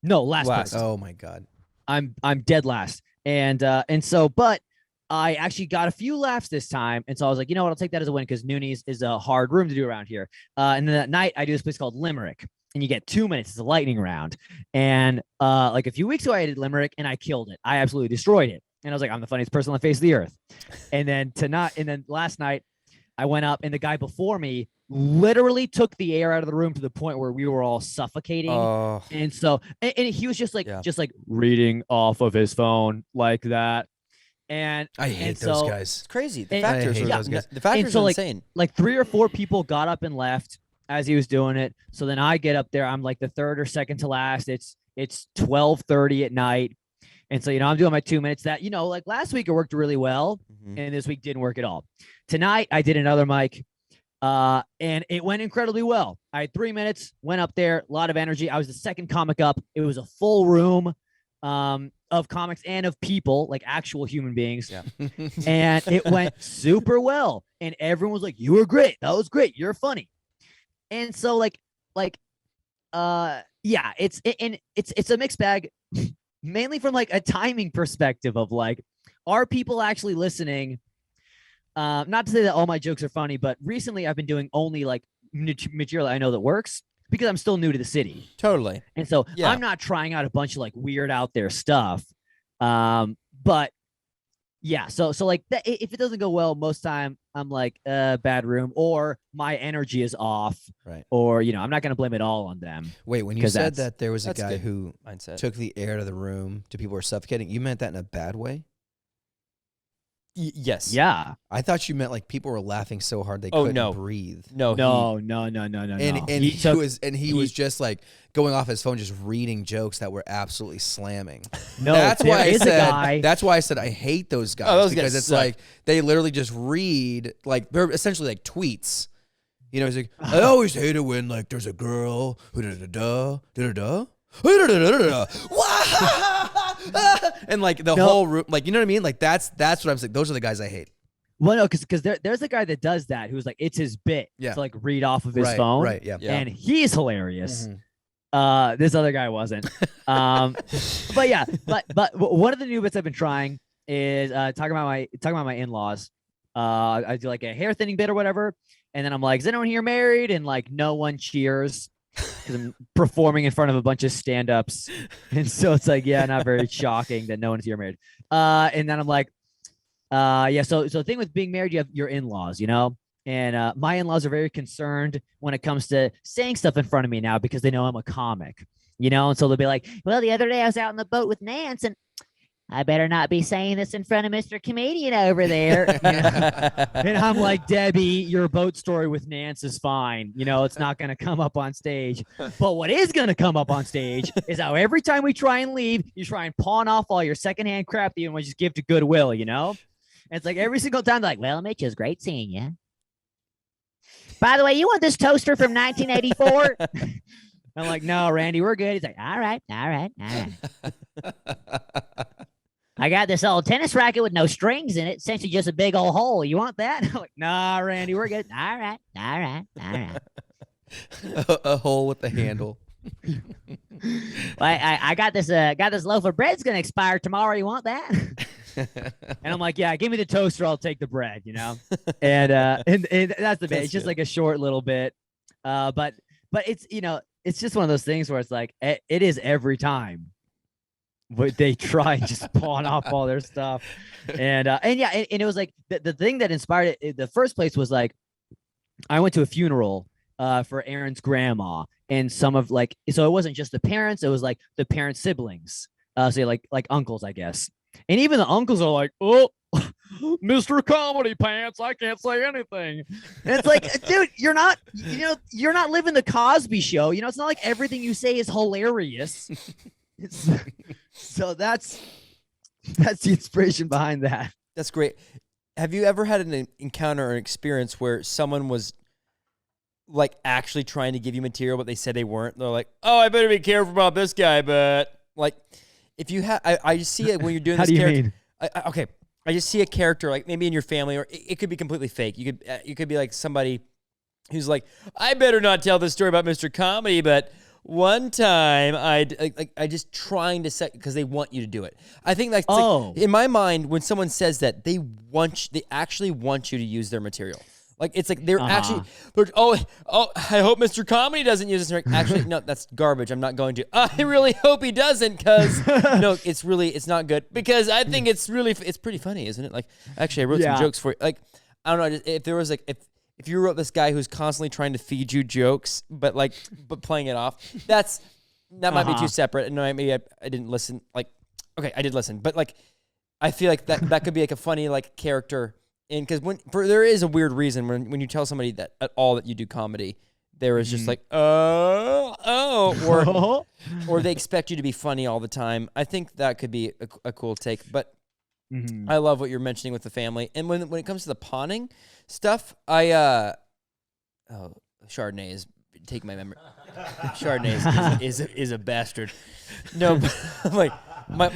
No, last Last. person. Oh my God. I'm dead last. And so, but I actually got a few laughs this time. And so I was like, you know what? I'll take that as a win because Noonies is a hard room to do around here. And then that night I do this place called Limerick. And you get 2 minutes. It's a lightning round. And like a few weeks ago, I did Limerick and I killed it. I absolutely destroyed it. And I was like, I'm the funniest person on the face of the earth. And then last night I went up and the guy before me literally took the air out of the room to the point where we were all suffocating. Oh, And so, and he was just like, Yeah. reading off of his phone like that. And I hate and those so, guys. it's crazy. The And- factors I hate are those guys. the factors so, are like, insane. like 3 or 4 people got up and left as he was doing it. So then I get up there. I'm like the third or second to last. It's 12:30 at night. And so, I'm doing my 2 minutes that, like last week it worked really well. Mhm. And this week didn't work at all. Tonight I did another mic. And it went incredibly well. I had 3 minutes, went up there, a lot of energy. I was the second comic up. It was a full room of comics and of people, like actual human beings. Yeah. And it went super well. And everyone was like, "You were great. That was great. You're funny." And so yeah, it's a mixed bag, mainly from like a timing perspective of like, are people actually listening? Not to say that all my jokes are funny, but recently I've been doing only like material I know that works because I'm still new to the city. Totally. And so Yeah. I'm not trying out a bunch of like weird out there stuff. But yeah, so like that, if it doesn't go well, most time I'm like, bad room, or my energy is off, Right. or I'm not gonna blame it all on them. Wait, when you 'Cause said that's- that there was a that's guy good. who Mindset. took the air out of the room to people who were suffocating, you meant that in a bad way? Yes. Yeah. I thought you meant like people were laughing so hard they Oh, couldn't no. breathe. No. No. And He took- he was just like going off his phone, just reading jokes that were absolutely slamming. No, that's there why I is a said. guy. That's why I said I hate those guys those because guys it's suck. like they literally just read like they're essentially like tweets. He's like, I always hate it when like there's a girl who da da da da da da da, and like the No. whole room, like you know what I mean? Like that's what I'm saying. Those are the guys I hate. Well, no, because there's a guy that does that who's like, it's his bit Yeah. to like read off of his right, phone. right, yeah. Yeah. And he's hilarious. Mhm. This other guy wasn't. But yeah, but one of the new bits I've been trying is talking about my in-laws. I do like a hair thinning bit or whatever, and then I'm like, is anyone here married? And like no one cheers because I'm performing in front of a bunch of stand-ups, and so it's like, yeah, not very shocking that no one's here married. And then I'm like, yeah, so the thing with being married, you have your in-laws, And my in-laws are very concerned when it comes to saying stuff in front of me now because they know I'm a comic, and so they'll be like, well, the other day I was out on the boat with Nance and I better not be saying this in front of Mr. Comedian over there. And I'm like, Debbie, your boat story with Nance is fine. It's not going to come up on stage. But what is going to come up on stage is how every time we try and leave, you try and pawn off all your secondhand crap that you want to just give to Goodwill, And it's like every single time they're like, well, Mitch, it was great seeing you. By the way, you want this toaster from 1984? I'm like, no, Randy, we're good. He's like, all right. I got this old tennis racket with no strings in it, essentially just a big old hole. You want that? I'm like, nah, Randy, we're good. All right. A hole with the handle. I got this loaf of bread's gonna expire tomorrow. You want that? And I'm like, yeah, give me the toaster. I'll take the bread. And that's the bit. It's just like a short little bit, but it's it's just one of those things where it's like it is every time. But they try and just pawn off all their stuff, and it was like the thing that inspired it. The first place was like, I went to a funeral for Aaron's grandma, and some of so it wasn't just the parents; it was like the parents' siblings, so like uncles, I guess, and even the uncles are like, oh, Mr. Comedy Pants, I can't say anything, and it's like, dude, you're not living the Cosby Show, it's not like everything you say is hilarious. So that's the inspiration behind that. That's great. Have you ever had an encounter or an experience where someone was like actually trying to give you material, but they said they weren't? They're like, "Oh, I better be careful about this guy." But like, if you have, I just see it when you're doing How this do you character. mean? Okay, I just see a character like maybe in your family, or it could be completely fake. You could be like somebody who's like, "I better not tell this story about Mr. Comedy," but one time I just trying to set because they want you to do it. I think that's like, in my mind, when someone says that, they actually want you to use their material. Like it's like they're actually, I hope Mr. Comedy doesn't use this. Actually, no, that's garbage. I'm not going to. I really hope he doesn't, because no, it's not good, because I think it's pretty funny, isn't it? Like, actually, I wrote some jokes for you. Like, I don't know, if there was like if you wrote this guy who's constantly trying to feed you jokes, but playing it off, that might be too separate. And maybe I didn't listen. Like, okay, I did listen, but like, I feel like that could be like a funny like character. And because there is a weird reason when you tell somebody that at all that you do comedy, there is just like, or they expect you to be funny all the time. I think that could be a cool take, but I love what you're mentioning with the family. And when it comes to the pawning stuff, Chardonnay is, take my memory. Chardonnay is a bastard. No, but I'm like,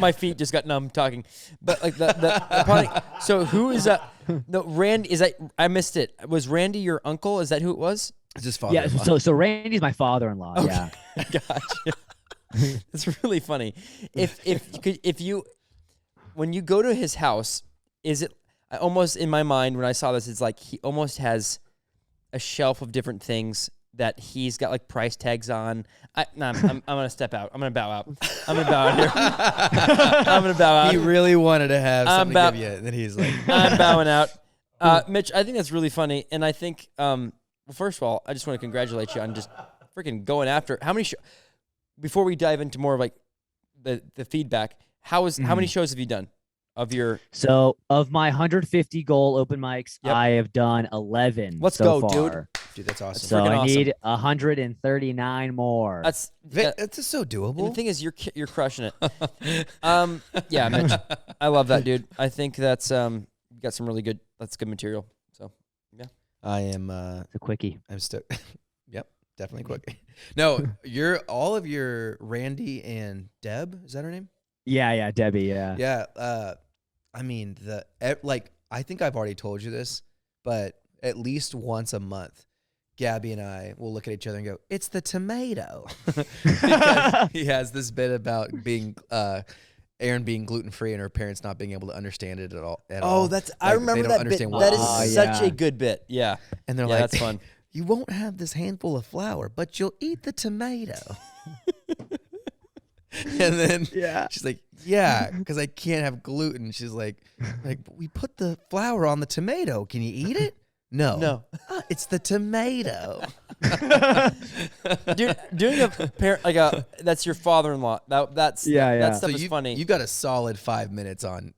my feet just got numb talking. But like the pawning. So who is that? No, Randy, is that, I missed it. Was Randy your uncle? Is that who it was? It's his father. Yeah, so Randy's my father-in-law. Okay. Yeah. Gotcha. It's really funny. If you when you go to his house, is it, I almost, in my mind when I saw this, it's like he almost has a shelf of different things that he's got like price tags on. I'm gonna step out. I'm gonna bow out. I'm gonna bow out here. I'm gonna bow out. He really wanted to have something to give you, and then he's like, I'm bowing out. Mitch, I think that's really funny, and I think, well, first of all, I just want to congratulate you on just freaking going after. How many before we dive into more of like the feedback, how many shows have you done of your? So of my 150 goal open mics, I have done 11. Let's so go, far. dude, that's awesome. So I need 139 more. That's just so doable. And the thing is, you're crushing it. Yeah, Mitch, I love that, dude. I think that's you got some really good. That's good material. So yeah, I am. It's a quickie. I'm stoked. Yep, definitely quickie. No, all of your Randy and Deb, is that her name? Yeah, Debbie. Yeah. Yeah. I mean, I think I've already told you this, but at least once a month, Gabby and I will look at each other and go, "It's the tomato." Because he has this bit about being Aaron being gluten-free and her parents not being able to understand it at all. I remember that bit. That is such a good bit. Yeah. And they're like, that's fun. You won't have this handful of flour, but you'll eat the tomato. And then she's like, yeah, because I can't have gluten. She's like, we put the flour on the tomato. Can you eat it? No. It's the tomato. Dude, doing a parent like a that's your father-in-law. That stuff is funny. You got a solid 5 minutes on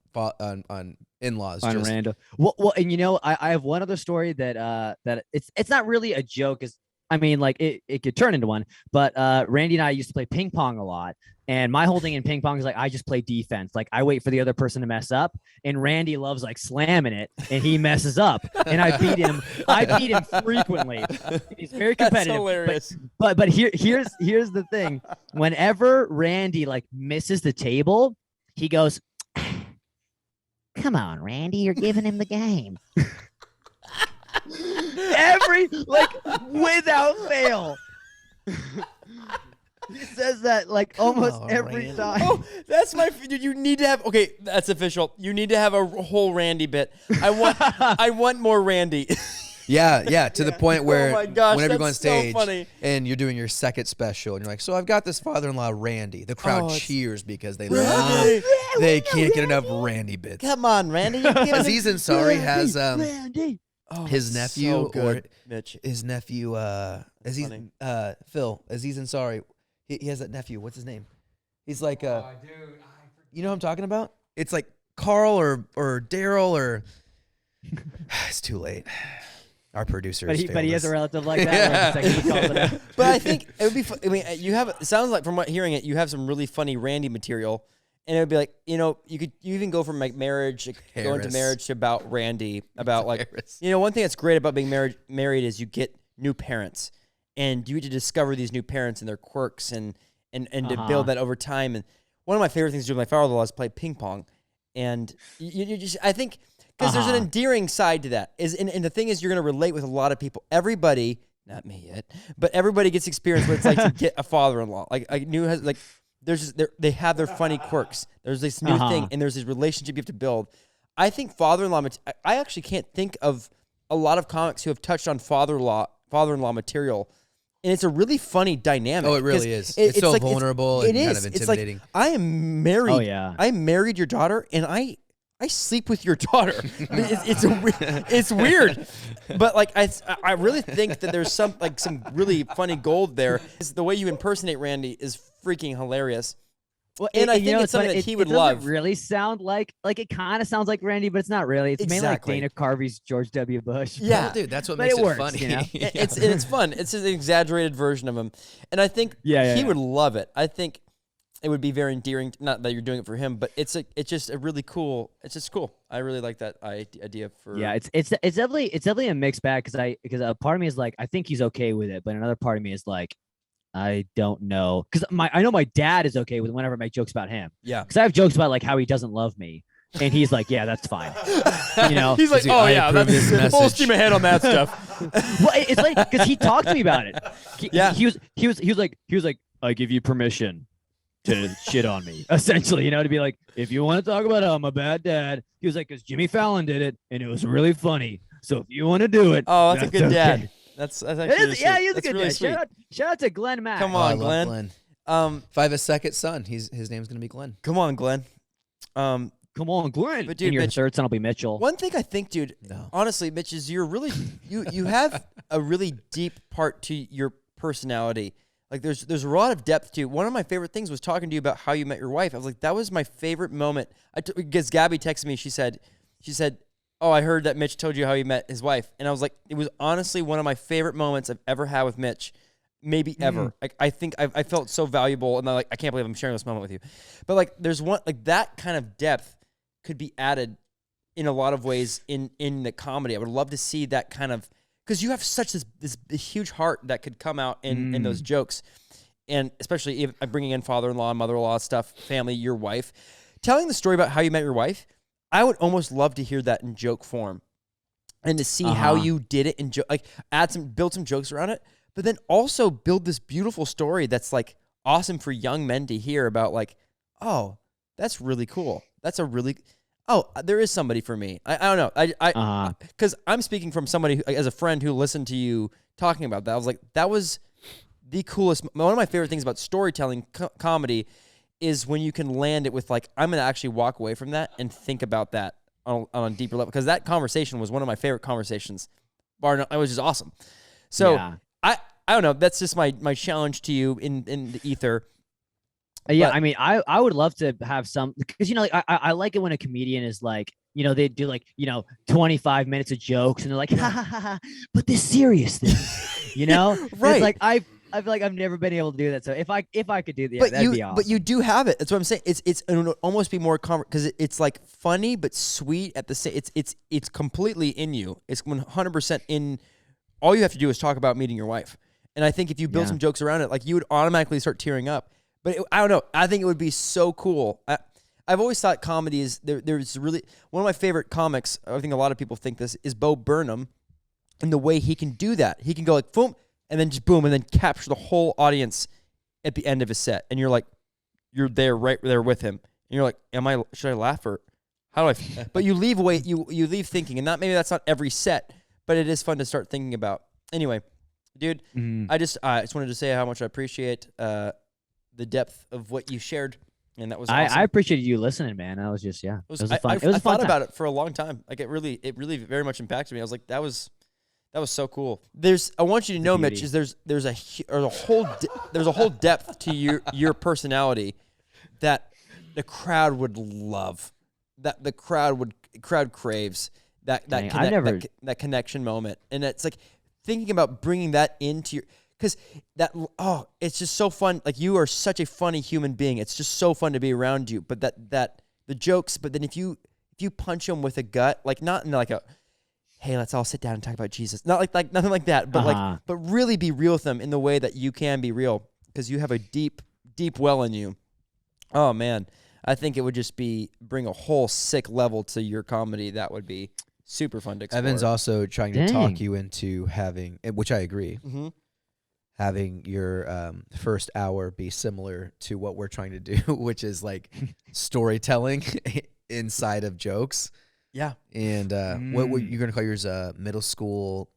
in-laws. On Randall. Well, and you know, I have one other story that it's not really a joke. I mean, like it could turn into one, but Randy and I used to play ping pong a lot. And my whole thing in ping pong is like I just play defense. Like I wait for the other person to mess up, and Randy loves like slamming it, and he messes up, and I beat him. I beat him frequently. He's very competitive. That's hilarious. But here's the thing. Whenever Randy like misses the table, he goes, Come on, Randy, you're giving him the game. without fail. He says that like almost every time. Oh, that's dude. You need to have. Okay, that's official. You need to have a whole Randy bit. I want more Randy. Yeah, to the point where Oh my gosh, whenever you go on that's so stage funny. and you're doing your second special and you're like, so I've got this father-in-law, Randy. The crowd cheers because they Randy. they can't get enough Randy bits. Come on, Randy. You're giving Aziz Ansari has Randy. his nephew so good, or Mitch. his nephew Aziz funny. Phil Aziz Ansari. He has that nephew. What's his name? He's like you know what I'm talking about? It's like Carl or Daryl or it's too late. Our producer is But he has a relative like that. Yeah. Where it's like he calls it out. But I think it would be. I mean, it sounds like from what hearing it, you have some really funny Randy material, and it would be like, you know, you even go from like marriage, go into marriage to about Randy, about like, you know, one thing that's great about being married is you get new parents, and you get to discover these new parents and their quirks and to build that over time. And one of my favorite things to do with my father-in-law is play ping pong, and you just I think. Because there's an endearing side to that. And the thing is, you're going to relate with a lot of people. Everybody, not me yet, but everybody gets experience what it's like to get a father-in-law. They have their funny quirks. There's this new thing, and there's this relationship you have to build. I think father-in-law. I actually can't think of a lot of comics who have touched on father-in-law material, and it's a really funny dynamic. Oh, it really is. It's so vulnerable and kind of intimidating. It's like, I am married. Oh, yeah. I married your daughter, and I sleep with your daughter. It's weird, but like I really think that there's some really funny gold there. The way you impersonate Randy is freaking hilarious. Well, and I think it's something that he would love. It really sound like it kind of sounds like Randy, but it's not really. It's mainly like Dana Carvey's George W. Bush. Yeah, well, dude, that's what but makes it works, funny. You know? It's fun. It's an exaggerated version of him, and I think he would love it. I think it would be very endearing. Not that you're doing it for him, but it's just a really cool. It's just cool. I really like that idea for. Yeah, it's definitely a mixed bag because a part of me is like I think he's okay with it, but another part of me is like I don't know because I know my dad is okay with it whenever I make jokes about him. Yeah, because I have jokes about like how he doesn't love me, and he's like, yeah, that's fine. You know, he's like, oh yeah, that's full steam ahead on that stuff. Well, it's like because he talked to me about it. He was like, I give you permission to shit on me, essentially, you know, to be like, if you want to talk about how I'm a bad dad, he was like, because Jimmy Fallon did it and it was really funny. So if you want to do it, oh, that's a good okay. Dad. That's actually he's a good dad. Shout out to Glenn Mack. Come on, Glenn. If I have a second son, his name's gonna be Glenn. Come on, Glenn. Come on, Glenn. But dude, and your Mitch, third son will be Mitchell. One thing I think, dude, honestly, Mitch, is you're really you have a really deep part to your personality. Like there's a lot of depth to. One of my favorite things was talking to you about how you met your wife. I was like, that was my favorite moment. Because Gabby texted me, she said, oh, I heard that Mitch told you how he met his wife, and I was like, it was honestly one of my favorite moments I've ever had with Mitch, maybe ever. Like I think I felt so valuable, and I can't believe I'm sharing this moment with you. But like, there's one like that kind of depth could be added in a lot of ways in the comedy. I would love to see that kind of. Because you have such this huge heart that could come out in those jokes. And especially if I'm bringing in father-in-law, mother-in-law stuff, family, your wife. Telling the story about how you met your wife, I would almost love to hear that in joke form. And to see how you did it in joke, like build some jokes around it. But then also build this beautiful story that's like awesome for young men to hear about like, oh, that's really cool. That's a really... Oh, there is somebody for me. I don't know. Because I'm speaking from somebody as a friend who listened to you talking about that. I was like, that was the coolest. One of my favorite things about storytelling comedy is when you can land it with like, I'm going to actually walk away from that and think about that on a deeper level. Because that conversation was one of my favorite conversations bar none. It was just awesome. So Yeah. I don't know. That's just my challenge to you in the ether. Yeah, But- I mean, I would love to have some, because like I like it when a comedian is like, they do like 25 minutes of jokes and they're like, ha ha ha ha, but this serious thing, Right. It's like I feel like I've never been able to do that. So if I could do that, that'd be awesome. But you do have it. That's what I'm saying. It would almost be more because it's like funny but sweet at the same. It's completely in you. It's 100% in. All you have to do is talk about meeting your wife, and I think if you build some jokes around it, like you would automatically start tearing up. But I don't know. I think it would be so cool. I've always thought comedy is there's really one of my favorite comics. I think a lot of people think this is Bo Burnham, and the way he can do that. He can go like boom, and then just boom, and then capture the whole audience at the end of his set, and you're there right there with him, and you're like, should I laugh or how do I? But you leave you leave thinking, and maybe that's not every set, but it is fun to start thinking about. Anyway, dude, I just wanted to say how much I appreciate the depth of what you shared, and that was awesome. I appreciated you listening, man. I was just it was a fun. I It was a fun thought time. about it for a long time. Like it really very much impacted me. I was like, that was so cool. I want you to know, Mitch, is there's a whole depth to your personality that the crowd would love, that the crowd craves, that connection moment, and it's like thinking about bringing that into your. Because it's just so fun. Like you are such a funny human being. It's just so fun to be around you. But that the jokes. But then if you punch them with a gut, like not in like a, hey, let's all sit down and talk about Jesus. Not like nothing like that. But but really be real with them in the way that you can be real. Because you have a deep well in you. Oh man, I think it would just bring a whole sick level to your comedy. That would be super fun to explore. Evan's also trying to talk you into having, which I agree. Mm-hmm. Having your first hour be similar to what we're trying to do, which is like storytelling inside of jokes. Yeah. And what were you going to call yours? Middle school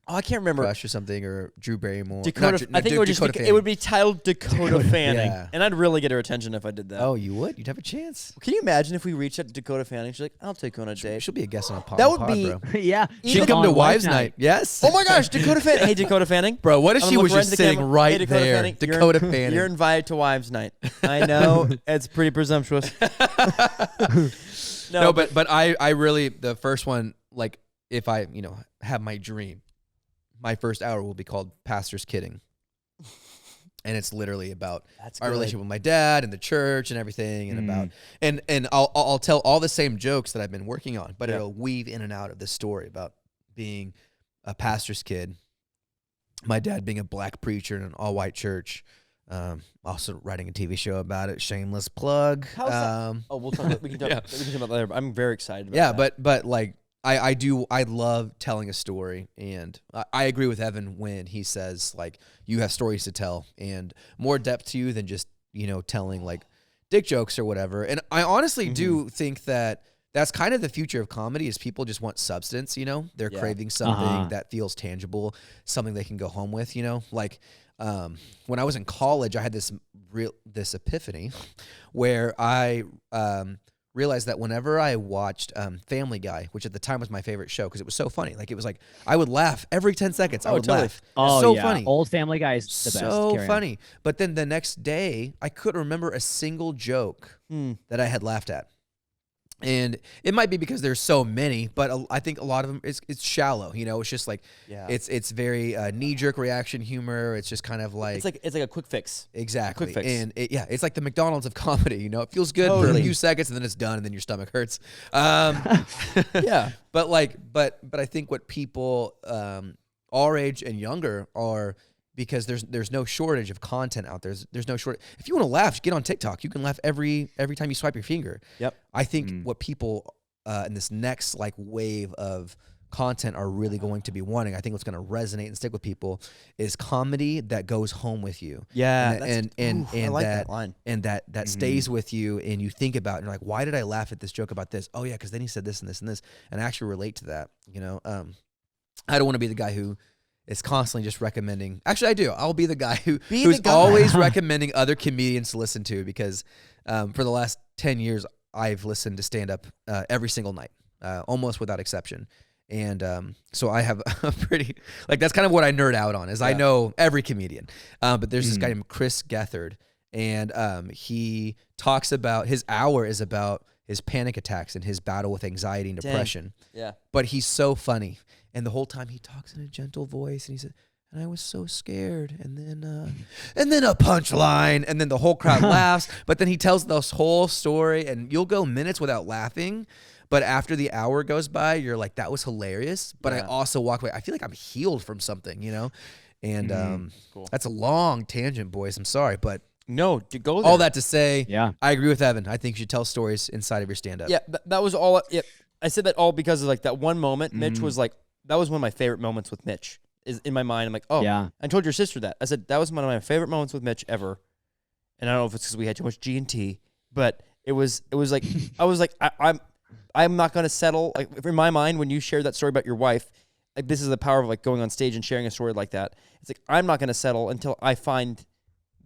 I can't remember. Crush or something, or Drew Barrymore. I think it would be titled Dakota Fanning. Yeah. And I'd really get her attention if I did that. Oh, you would? You'd have a chance. Can you imagine if we reached out to Dakota Fanning? She's like, I'll take you on a date. She'll be a guest on a pod. That would be- bro. Yeah. She'd come to Wives Night. Yes. Oh my gosh, Dakota Fanning. Hey, Dakota Fanning. Bro, what if I'm she gonna was look just into the sitting camera. right Hey, Dakota there? Fanning, Dakota Fanning. You're invited to Wives Night. I know it's pretty presumptuous. No, but I really, the first one, like if I, have my dream, my first hour will be called Pastor's Kidding. And it's literally about our relationship with my dad and the church and everything, and about and I'll tell all the same jokes that I've been working on, but it'll weave in and out of this story about being a pastor's kid, my dad being a black preacher in an all-white church, also writing a TV show about it. Shameless plug. How's that? We'll talk. We can talk, we can talk about that later. But I'm very excited about that. But like I love telling a story, and I agree with Evan when he says like you have stories to tell and more depth to you than just telling like dick jokes or whatever. And I honestly do think that that's kind of the future of comedy, is people just want substance. They're craving something that feels tangible, something they can go home with. Like when I was in college, I had this epiphany where I realized that whenever I watched Family Guy, which at the time was my favorite show because it was so funny. Like it was like I would laugh every 10 seconds. I would laugh. Oh, so yeah. funny. Old Family Guy is the best. So Carry on. funny. But then the next day, I couldn't remember a single joke that I had laughed at. And it might be because there's so many, but I think a lot of them it's shallow. It's just like it's very knee-jerk reaction humor. It's just kind of like it's like a quick fix. Exactly. A quick fix. And it's like the McDonald's of comedy. It feels good for a few seconds and then it's done and then your stomach hurts. Yeah. But I think what people our age and younger are, because there's no shortage of content out there. There's no shortage. If you want to laugh, get on TikTok. You can laugh every time you swipe your finger. Yep. I think what people in this next like wave of content are really going to be wanting, I think what's going to resonate and stick with people, is comedy that goes home with you. Yeah. And I like that line. And that stays with you, and you think about it, and you're like, why did I laugh at this joke about this? Oh yeah, because then he said this and this and this, and I actually relate to that. I don't want to be the guy who is constantly just recommending. Actually, I do. I'll be the guy who's always recommending other comedians to listen to, because for the last 10 years, I've listened to stand-up every single night, almost without exception. And so I have a pretty, like, that's kind of what I nerd out on, is I know every comedian. But there's this guy named Chris Gethard, and he talks about, his hour is about his panic attacks and his battle with anxiety and depression. Yeah. But he's so funny. And the whole time he talks in a gentle voice, and he said, and I was so scared, and then a punchline, and then the whole crowd laughs. But then he tells this whole story, and you'll go minutes without laughing. But after the hour goes by, you're like, that was hilarious. But I also walk away, I feel like I'm healed from something, you know? And Cool. that's a long tangent, boys. I'm sorry. But No, to go there. all that to say, Yeah. I agree with Evan. I think you should tell stories inside of your stand-up. Yeah, that was all. Yeah, I said that all because of like that one moment. Mitch was like, that was one of my favorite moments with Mitch. Is in my mind. I'm like, oh, Yeah. I told your sister that. I said that was one of my favorite moments with Mitch ever. And I don't know if it's because we had too much G&T, but it was like I was like I'm not gonna settle. Like in my mind, when you shared that story about your wife, like this is the power of like going on stage and sharing a story like that. It's like I'm not gonna settle until I find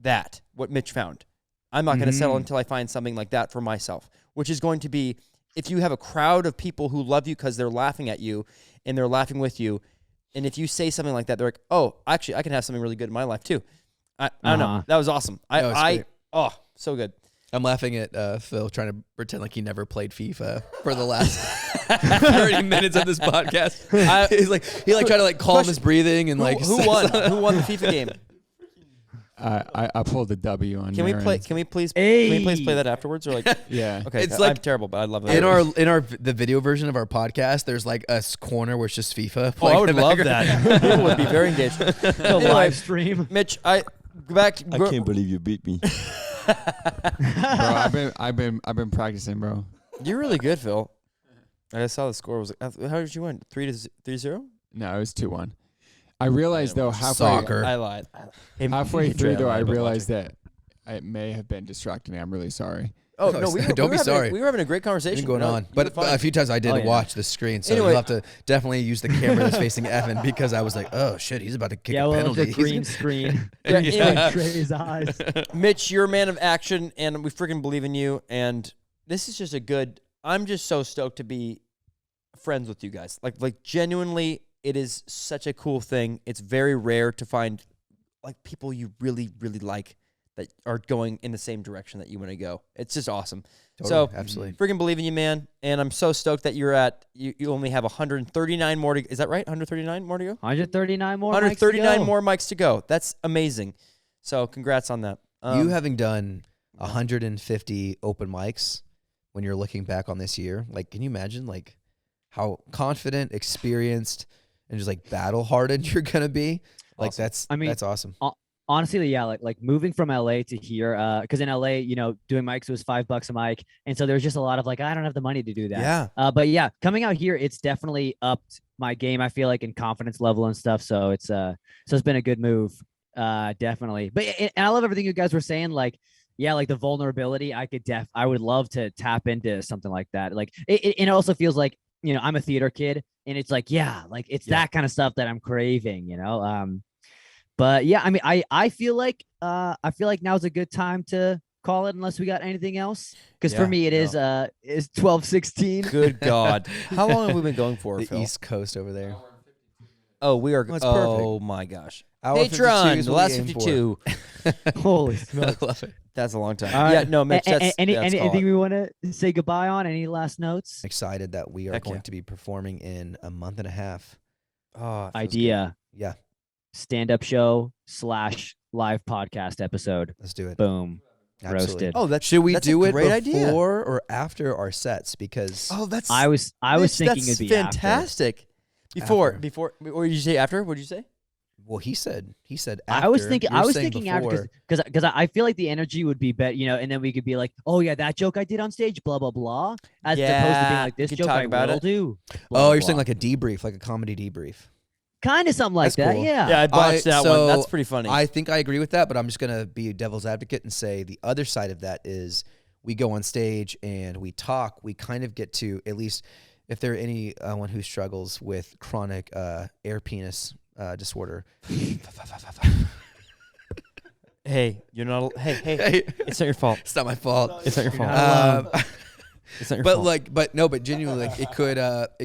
that what Mitch found. I'm not gonna settle until I find something like that for myself, which is going to be if you have a crowd of people who love you because they're laughing at you and they're laughing with you. And if you say something like that, they're like, oh, actually, I can have something really good in my life, too. I don't know. That was awesome. So good. I'm laughing at Phil trying to pretend like he never played FIFA for the last 30 minutes of this podcast. He's like, he like trying to like calm his breathing and like. Who won? Who won the FIFA game? I pulled the W on. Can we play? Marin's. Can we please Hey. play that afterwards? Or like, Yeah. okay, It's I'm like- terrible, but I love it. The video version of our podcast, there's like a corner where it's just FIFA. Oh, I playing would in the love background. that. People would be very engaged. The Anyway, live stream. Mitch, I go back. I can't believe you beat me. Bro, I've been practicing, bro. You're really good, Phil. I saw the score. Was like, how did you win? 3-0? No, it was 2-1. I realized though Soccer. I lied. halfway Hey, through Trey, though I lied about realized that it may have been distracting me. I'm really sorry. Oh No, no, we don't were be having sorry. We were having a great conversation. Been going No, on, you but were fine. a few times I did Oh, yeah. watch the screen, so Anyway. you'll have to definitely use the camera that's facing Evan because I was like, oh shit, he's about to kick Yeah, a well, penalty. the green screen. Yeah, anyway. Trey's eyes. Mitch, you're a man of action, and we freaking believe in you. And this is just a good. I'm just so stoked to be friends with you guys. Like genuinely, it is such a cool thing. It's very rare to find like people you really, really like that are going in the same direction that you want to go. It's just awesome. Totally, So absolutely. freaking believe in you, man. And I'm so stoked that you're at. You only have 139 more to. Is that right? 139 more to go. 139 more. 139 mics to go. more mics to go. That's amazing. So congrats on that. You having done 150 open mics when you're looking back on this year, like, can you imagine like how confident, experienced, and just like battle hardened you're gonna be? Like Awesome. that's awesome. Honestly, yeah, like moving from LA to here, because in LA, doing mics was $5 a mic, and so there's just a lot of like, I don't have the money to do that. Yeah. But yeah, coming out here, it's definitely upped my game. I feel like in confidence level and stuff. So it's been a good move, definitely. But and I love everything you guys were saying. Like, yeah, like the vulnerability. I would love to tap into something like that. Like it also feels like I'm a theater kid, and it's like like it's that kind of stuff that I'm craving. But yeah, I mean, I feel like now's a good time to call it unless we got anything else. Because for me, it is 12:16. Good God. How long have we been going for, The Phil? East Coast over there. Oh, we are. That's oh my gosh. Hour 52 Patreon, is the what last we aim for. 52. Holy I smokes! love it. That's a long time. All right. Yeah, no, Mitch. That's Anything we want to say goodbye on? Any last notes? Excited that we are Heck going yeah. to be performing in a month and a half. Oh, it feels Idea. Yeah, Stand-up show / live podcast episode. let's do it. Boom. Absolutely. Roasted. good. Oh, that's Should we that's do a it great before idea. or after our sets? Because Oh, that's. I was Mitch, thinking that's it'd be fantastic. Before, After. what did you say after? What did you say? well, he said After. after. I was thinking. You're I was saying thinking before. after because I feel like the energy would be better, and then we could be like, oh yeah, that joke I did on stage, blah blah blah, as opposed to being Yeah, like this you could joke talk I about will it. do. Oh, you're saying like a debrief, like a comedy debrief. kind of something like That's that, cool. yeah. Yeah, I botched that so one. That's pretty funny. I think I agree with that, but I'm just gonna be devil's advocate and say the other side of that is we go on stage and we talk. We kind of get to, at least if there anyone who struggles with chronic air penis disorder. hey, you're not. Hey, Hey, it's not your fault. it's not my fault. It's not your fault. not alone. It's not your But fault. like, but genuinely, like it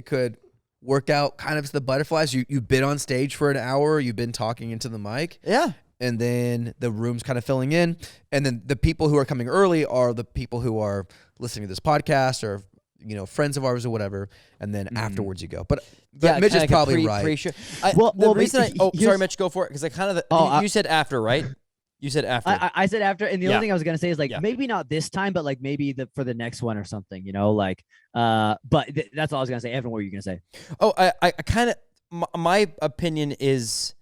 could work out kind of the butterflies. You've been on stage for an hour, you've been talking into the mic. Yeah. And then the room's kind of filling in. And then the people who are coming early are the people who are listening to this podcast or, friends of ours or whatever. And then afterwards you go. But Mitch is probably right. Sorry, Mitch, go for it. Because I kind of, you said after, right? You said after. I said after. And the only thing I was going to say is maybe not this time, but maybe for the next one or something, but that's all I was going to say. Evan, what were you going to say? Oh, I kind of, my opinion is,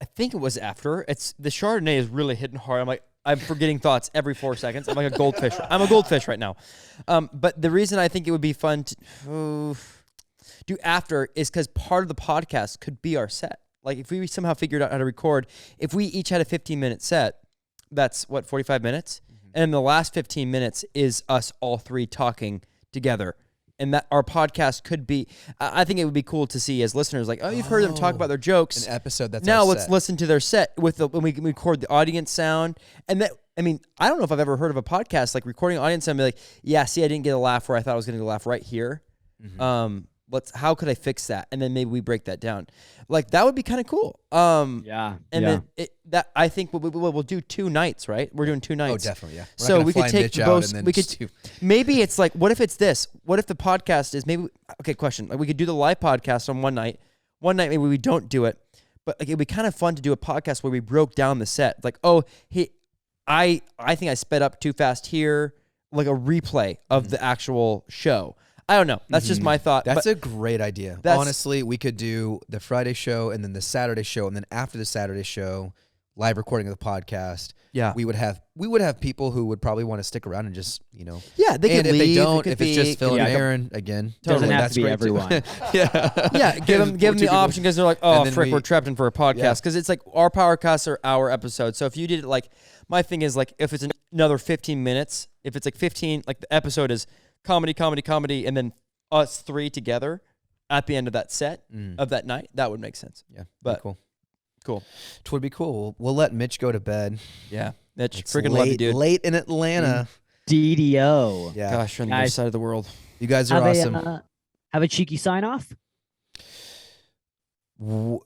I think it was after. It's the Chardonnay is really hitting hard. I'm forgetting thoughts every 4 seconds. I'm like a goldfish. I'm a goldfish right now. But the reason I think it would be fun to do after is because part of the podcast could be our set. Like if we somehow figured out how to record, if we each had a 15-minute set, that's 45 minutes? Mm-hmm. And the last 15 minutes is us all three talking together. And that our podcast could be, I think it would be cool to see as listeners, you've heard them talk about their jokes. An episode that's now our let's set. listen to their set when we record the audience sound. And that, I don't know if I've ever heard of a podcast like recording audience sound and be like, yeah, see, I didn't get a laugh where I thought I was going to get a laugh right here. Mm-hmm. How could I fix that? And then maybe we break that down. That would be kind of cool. Then I think we'll do 2 nights, right? We're doing 2 nights. Oh, definitely, yeah. So we could take both. We could. Do. Maybe it's what if it's this? What if the podcast is maybe? Okay, question. We could do the live podcast on one night. One night maybe we don't do it, but it'd be kind of fun to do a podcast where we broke down the set. I think I sped up too fast here. Like a replay of the actual show. I don't know. That's just my thought. That's a great idea. Honestly, we could do the Friday show and then the Saturday show, and then after the Saturday show, live recording of the podcast. Yeah, we would have people who would probably want to stick around and just Yeah, they could and leave. if they don't, if it's just Phil and Aaron again. Doesn't have that's to be great everyone. Yeah, give them the option because they're like, oh frick, we're trapped in for a podcast because it's our podcasts are our episodes. So if you did it my thing is if it's another 15 minutes, if it's 15, the episode is comedy, and then us 3 together at the end of that set of that night, that would make sense. Yeah, but cool. It would be cool. We'll let Mitch go to bed. Yeah, Mitch, It's freaking love you, dude. Late in Atlanta. DDO. Yeah. Gosh, you're on the other side of the world. You guys are awesome. Have a cheeky sign off. No,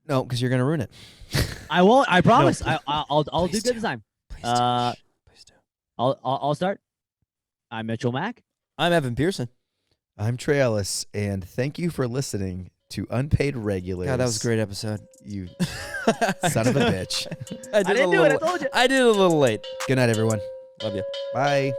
because you're gonna ruin it. I won't. I promise. I'll do Please good this time. Please do. Please do. I'll start. I'm Mitchell Mack. I'm Evan Pearson. I'm Trey Ellis, and thank you for listening to Unpaid Regulars. God, that was a great episode. You son of a bitch. I didn't do it. I told you. I did it a little late. Good night, everyone. Love you. Bye.